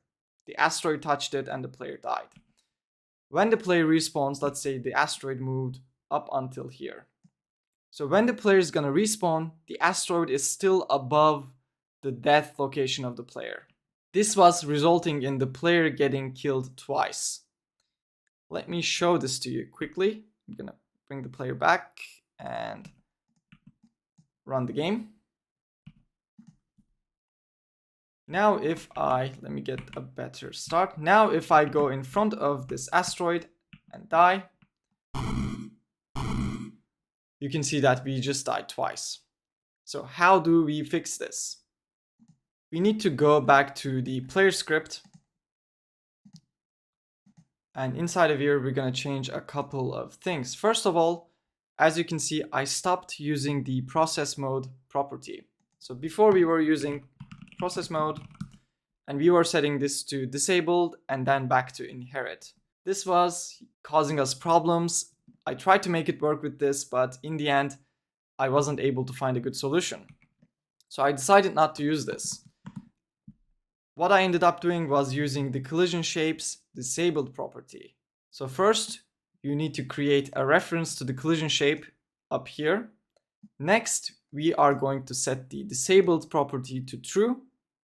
The asteroid touched it and the player died. When the player respawns, let's say the asteroid moved up until here. So when the player is gonna respawn, the asteroid is still above the death location of the player. This was resulting in the player getting killed twice. Let me show this to you quickly. I'm gonna bring the player back and run the game. Now if let me get a better start. Now if I go in front of this asteroid and die, you can see that we just died twice. So how do we fix this? We need to go back to the player script. And inside of here, we're going to change a couple of things. First of all, as you can see, I stopped using the process mode property. So before we were using process mode and we were setting this to disabled and then back to inherit. This was causing us problems. I tried to make it work with this, but in the end, I wasn't able to find a good solution. So I decided not to use this. What I ended up doing was using the collision shapes disabled property. So first, you need to create a reference to the collision shape up here. Next, we are going to set the disabled property to true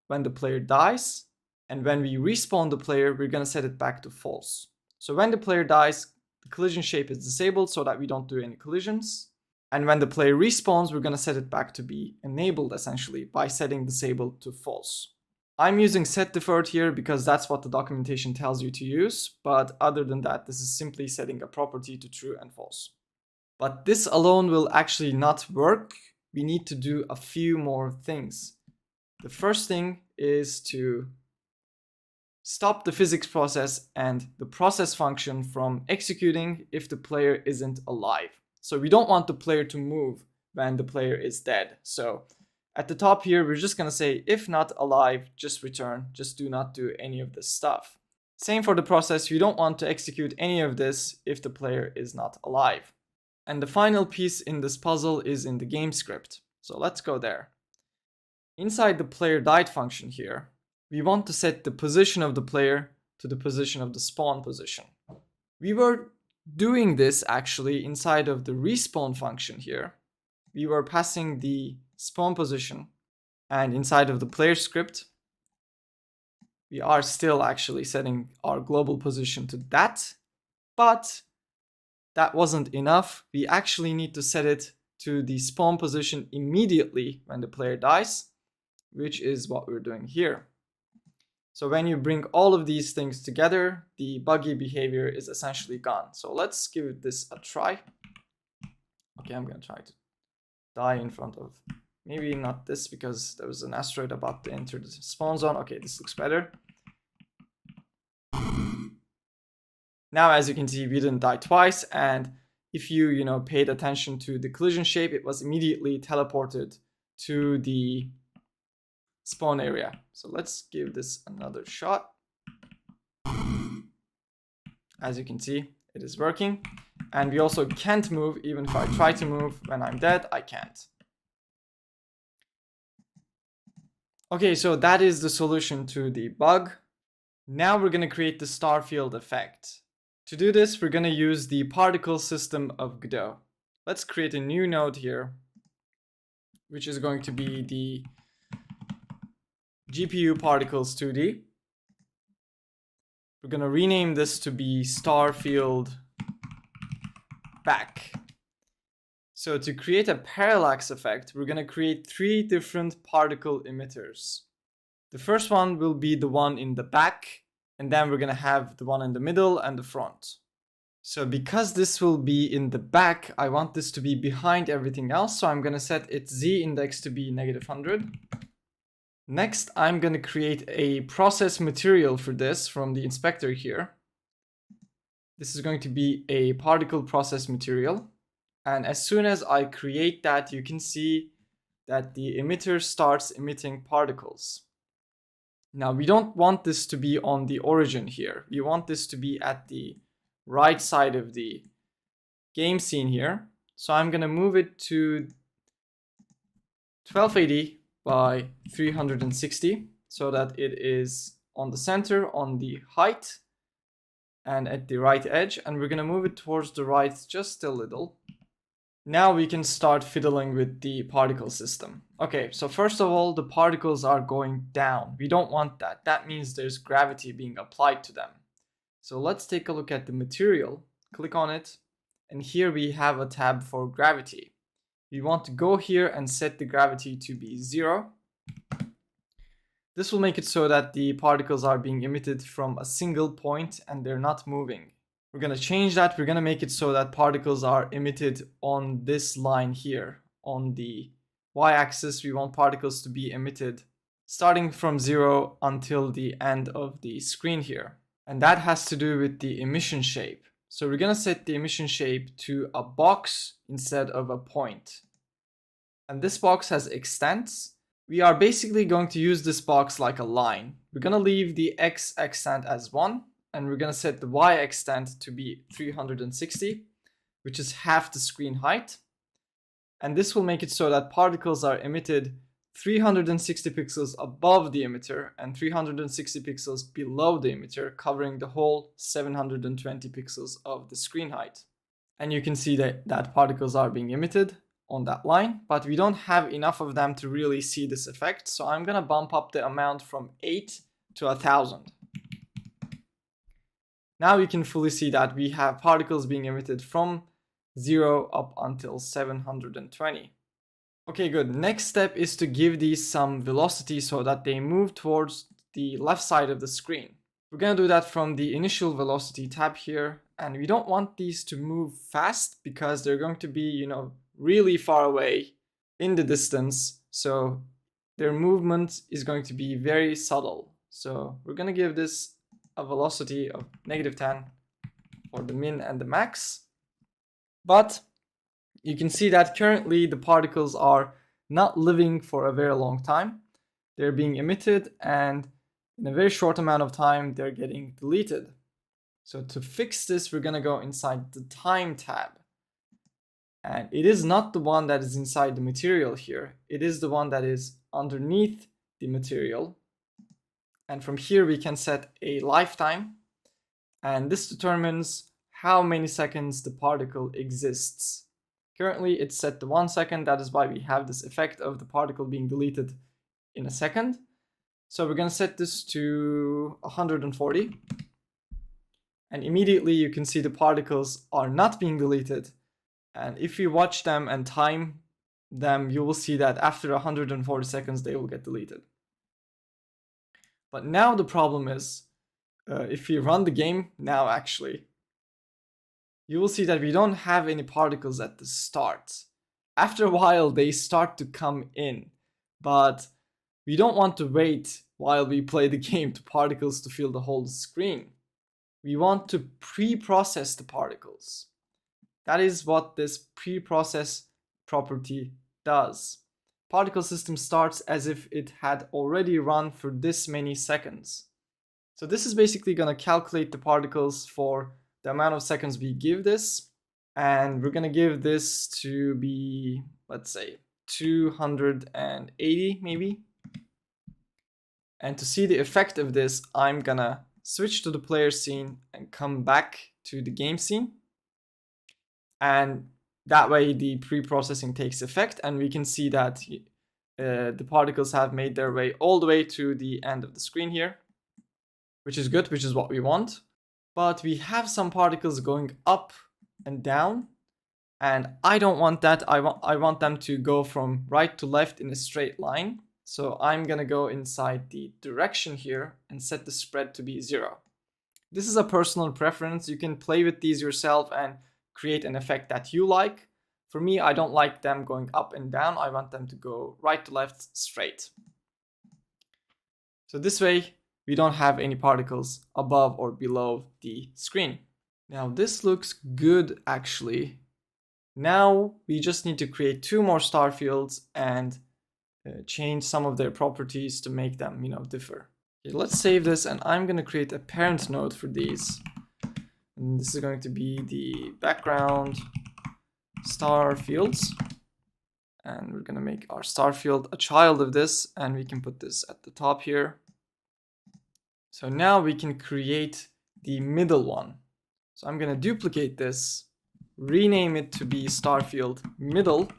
when the player dies. And when we respawn the player, we're going to set it back to false. So when the player dies, the collision shape is disabled so that we don't do any collisions. And when the player respawns, we're going to set it back to be enabled essentially by setting disabled to false. I'm using set deferred here because that's what the documentation tells you to use, but other than that, this is simply setting a property to true and false. But this alone will actually not work. We need to do a few more things. The first thing is to stop the physics process and the process function from executing if the player isn't alive. So we don't want the player to move when the player is dead. So at the top here, we're just going to say, if not alive, just return. Just do not do any of this stuff. Same for the process. You don't want to execute any of this if the player is not alive. And the final piece in this puzzle is in the game script. So let's go there. Inside the player died function here, we want to set the position of the player to the position of the spawn position. We were doing this actually inside of the respawn function here. We were passing the spawn position, and inside of the player script we are still actually setting our global position to that, but that wasn't enough. We actually need to set it to the spawn position immediately when the player dies, which is what we're doing here. So when you bring all of these things together, the buggy behavior is essentially gone. So let's give this a try. Okay, I'm gonna try to die in front of, maybe not this because there was an asteroid about to enter the spawn zone. Okay, this looks better. Now, as you can see, we didn't die twice. And if you paid attention to the collision shape, it was immediately teleported to the spawn area. So let's give this another shot. As you can see, it is working. And we also can't move. Even if I try to move when I'm dead, I can't. Okay, so that is the solution to the bug. Now we're going to create the star field effect. To do this, we're going to use the particle system of Godot. Let's create a new node here, which is going to be the GPU particles 2D. We're going to rename this to be star field back. So to create a parallax effect, we're going to create 3 different particle emitters. The first one will be the one in the back, and then we're going to have the one in the middle and the front. So because this will be in the back, I want this to be behind everything else. So I'm going to set its Z index to be -100. Next, I'm going to create a process material for this from the inspector here. This is going to be a particle process material. And as soon as I create that, you can see that the emitter starts emitting particles. Now, we don't want this to be on the origin here. We want this to be at the right side of the game scene here. So I'm going to move it to 1280 by 360 so that it is on the center, on the height, and at the right edge. And we're going to move it towards the right just a little. Now we can start fiddling with the particle system. Okay, so first of all, the particles are going down. We don't want that. That means there's gravity being applied to them. So let's take a look at the material. Click on it, and here we have a tab for gravity. We want to go here and set the gravity to be 0. This will make it so that the particles are being emitted from a single point and they're not moving. We're going to change that. We're going to make it so that particles are emitted on this line here. On the y-axis, we want particles to be emitted starting from 0 until the end of the screen here. And that has to do with the emission shape. So we're going to set the emission shape to a box instead of a point. And this box has extents. We are basically going to use this box like a line. We're going to leave the x extent as 1. And we're going to set the y extent to be 360, which is half the screen height. And this will make it so that particles are emitted 360 pixels above the emitter and 360 pixels below the emitter, covering the whole 720 pixels of the screen height. And you can see that particles are being emitted on that line, but we don't have enough of them to really see this effect. So I'm going to bump up the amount from 8 to 1000. Now you can fully see that we have particles being emitted from 0 up until 720. Okay, good. Next step is to give these some velocity so that they move towards the left side of the screen. We're going to do that from the initial velocity tab here. And we don't want these to move fast because they're going to be, really far away in the distance. So their movement is going to be very subtle. So we're going to give this a velocity of -10 for the min and the max. But you can see that currently the particles are not living for a very long time. They're being emitted, and in a very short amount of time, they're getting deleted. So to fix this, we're going to go inside the time tab. And it is not the one that is inside the material here. It is the one that is underneath the material. And from here, we can set a lifetime. And this determines how many seconds the particle exists. Currently, it's set to 1 second. That is why we have this effect of the particle being deleted in a second. So we're going to set this to 140. And immediately, you can see the particles are not being deleted. And if you watch them and time them, you will see that after 140 seconds, they will get deleted. But now the problem is, if we run the game now actually, you will see that we don't have any particles at the start. After a while, they start to come in, but we don't want to wait while we play the game to particles to fill the whole screen. We want to pre-process the particles. That is what this pre-process property does. Particle system starts as if it had already run for this many seconds. So this is basically going to calculate the particles for the amount of seconds we give this. And we're going to give this to be, let's say, 280 maybe. And to see the effect of this, I'm going to switch to the player scene and come back to the game scene. And that way the pre-processing takes effect, and we can see that the particles have made their way all the way to the end of the screen here, which is good, which is what we want. But we have some particles going up and down, and I don't want that. I want them to go from right to left in a straight line. So I'm going to go inside the direction here and set the spread to be 0. This is a personal preference. You can play with these yourself and create an effect that you like. For me, I don't like them going up and down. I want them to go right to left straight. So this way, we don't have any particles above or below the screen. Now this looks good actually. Now we just need to create 2 more star fields and change some of their properties to make them, differ. Okay, let's save this, and I'm going to create a parent node for these. And this is going to be the background star fields. And we're going to make our star field a child of this, and we can put this at the top here. So now we can create the middle one. So I'm going to duplicate this, rename it to be star field middle.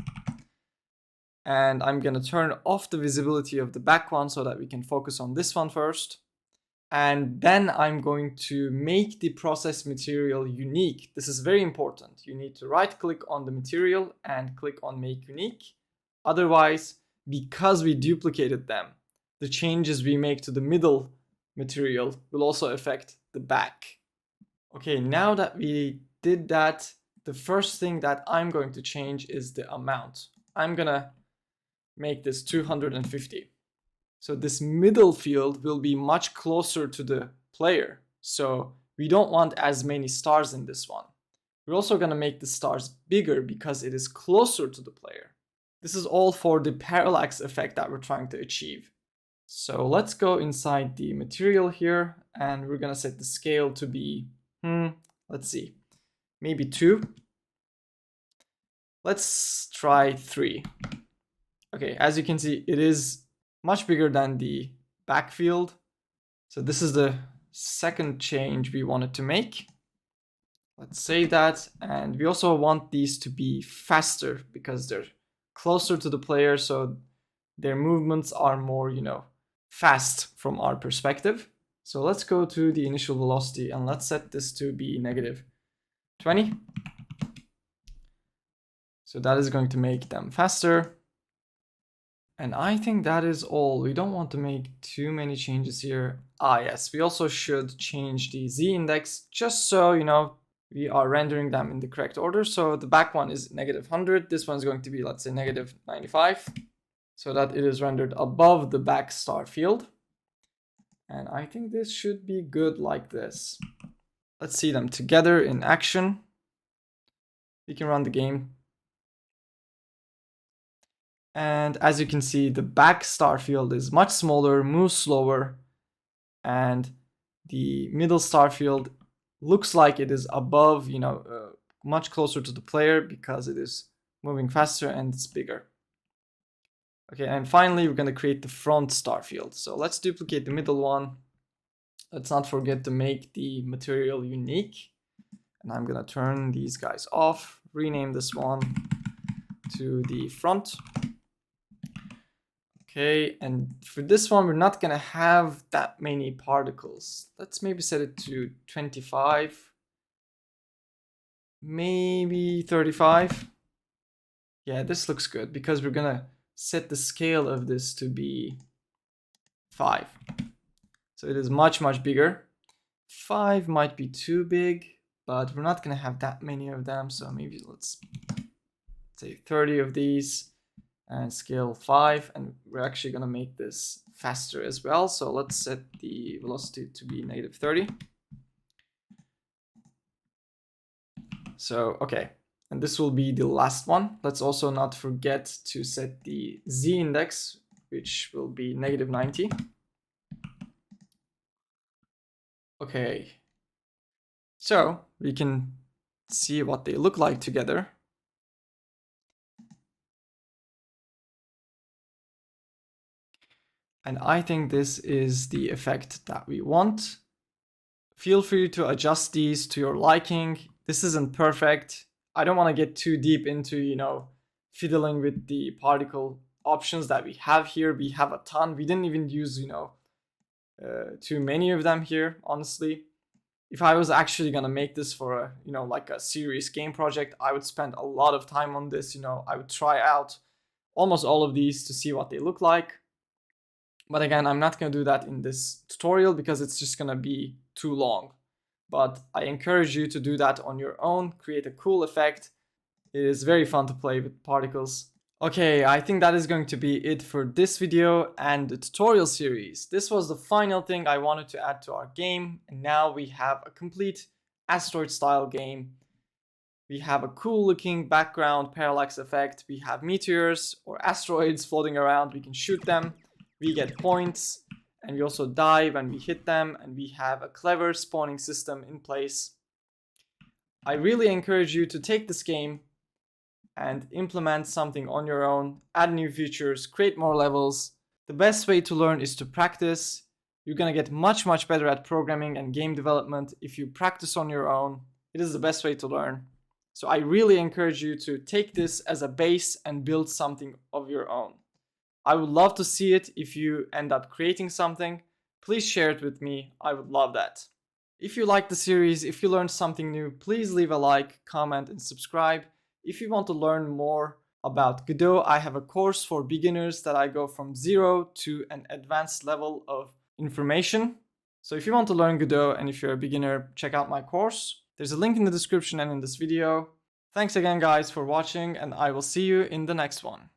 And I'm gonna turn off the visibility of the back one so that we can focus on this one first. And then I'm going to make the process material unique. This is very important. You need to right click on the material and click on make unique. Otherwise, because we duplicated them, the changes we make to the middle material will also affect the back. Okay, now that we did that, the first thing that I'm going to change is the amount. I'm gonna make this 250. So this middle field will be much closer to the player. So we don't want as many stars in this one. We're also going to make the stars bigger because it is closer to the player. This is all for the parallax effect that we're trying to achieve. So let's go inside the material here and we're going to set the scale to be, let's see, maybe 2. Let's try 3. Okay, as you can see, it is much bigger than the backfield. So this is the second change we wanted to make. Let's say that. And we also want these to be faster because they're closer to the player. So their movements are more, fast from our perspective. So let's go to the initial velocity and let's set this to be -20. So that is going to make them faster. And I think that is all. We don't want to make too many changes here. Yes, we also should change the z-index just so, we are rendering them in the correct order. So the back one is -100. This one's going to be, let's say, -95. So that it is rendered above the back star field. And I think this should be good like this. Let's see them together in action. We can run the game. And as you can see, the back star field is much smaller, moves slower, and the middle star field looks like it is above, much closer to the player because it is moving faster and it's bigger. Okay, and finally, we're going to create the front star field. So let's duplicate the middle one. Let's not forget to make the material unique. And I'm going to turn these guys off, rename this one to the front. Okay, and for this one, we're not gonna have that many particles. Let's maybe set it to 25, maybe 35. Yeah, this looks good because we're gonna set the scale of this to be 5. So it is much, much bigger. 5 might be too big, but we're not gonna have that many of them. So maybe let's say 30 of these. And scale 5, and we're actually going to make this faster as well. So let's set the velocity to be -30. So, okay, and this will be the last one. Let's also not forget to set the z-index, which will be -90. Okay, so we can see what they look like together. And I think this is the effect that we want. Feel free to adjust these to your liking. This isn't perfect. I don't want to get too deep into, fiddling with the particle options that we have here. We have a ton. We didn't even use, too many of them here, honestly. If I was actually going to make this for a, like a serious game project, I would spend a lot of time on this. I would try out almost all of these to see what they look like. But again, I'm not going to do that in this tutorial because it's just going to be too long. But I encourage you to do that on your own, create a cool effect. It is very fun to play with particles. Okay, I think that is going to be it for this video and the tutorial series. This was the final thing I wanted to add to our game. And now we have a complete asteroid style game. We have a cool looking background parallax effect. We have meteors or asteroids floating around. We can shoot them. We get points, and we also die when we hit them, and we have a clever spawning system in place. I really encourage you to take this game and implement something on your own, add new features, create more levels. The best way to learn is to practice. You're gonna get much, much better at programming and game development if you practice on your own. It is the best way to learn. So I really encourage you to take this as a base and build something of your own. I would love to see it if you end up creating something. Please share it with me. I would love that. If you like the series, if you learned something new, please leave a like, comment, and subscribe. If you want to learn more about Godot, I have a course for beginners that I go from 0 to an advanced level of information. So if you want to learn Godot and if you're a beginner, check out my course. There's a link in the description and in this video. Thanks again guys for watching, and I will see you in the next one.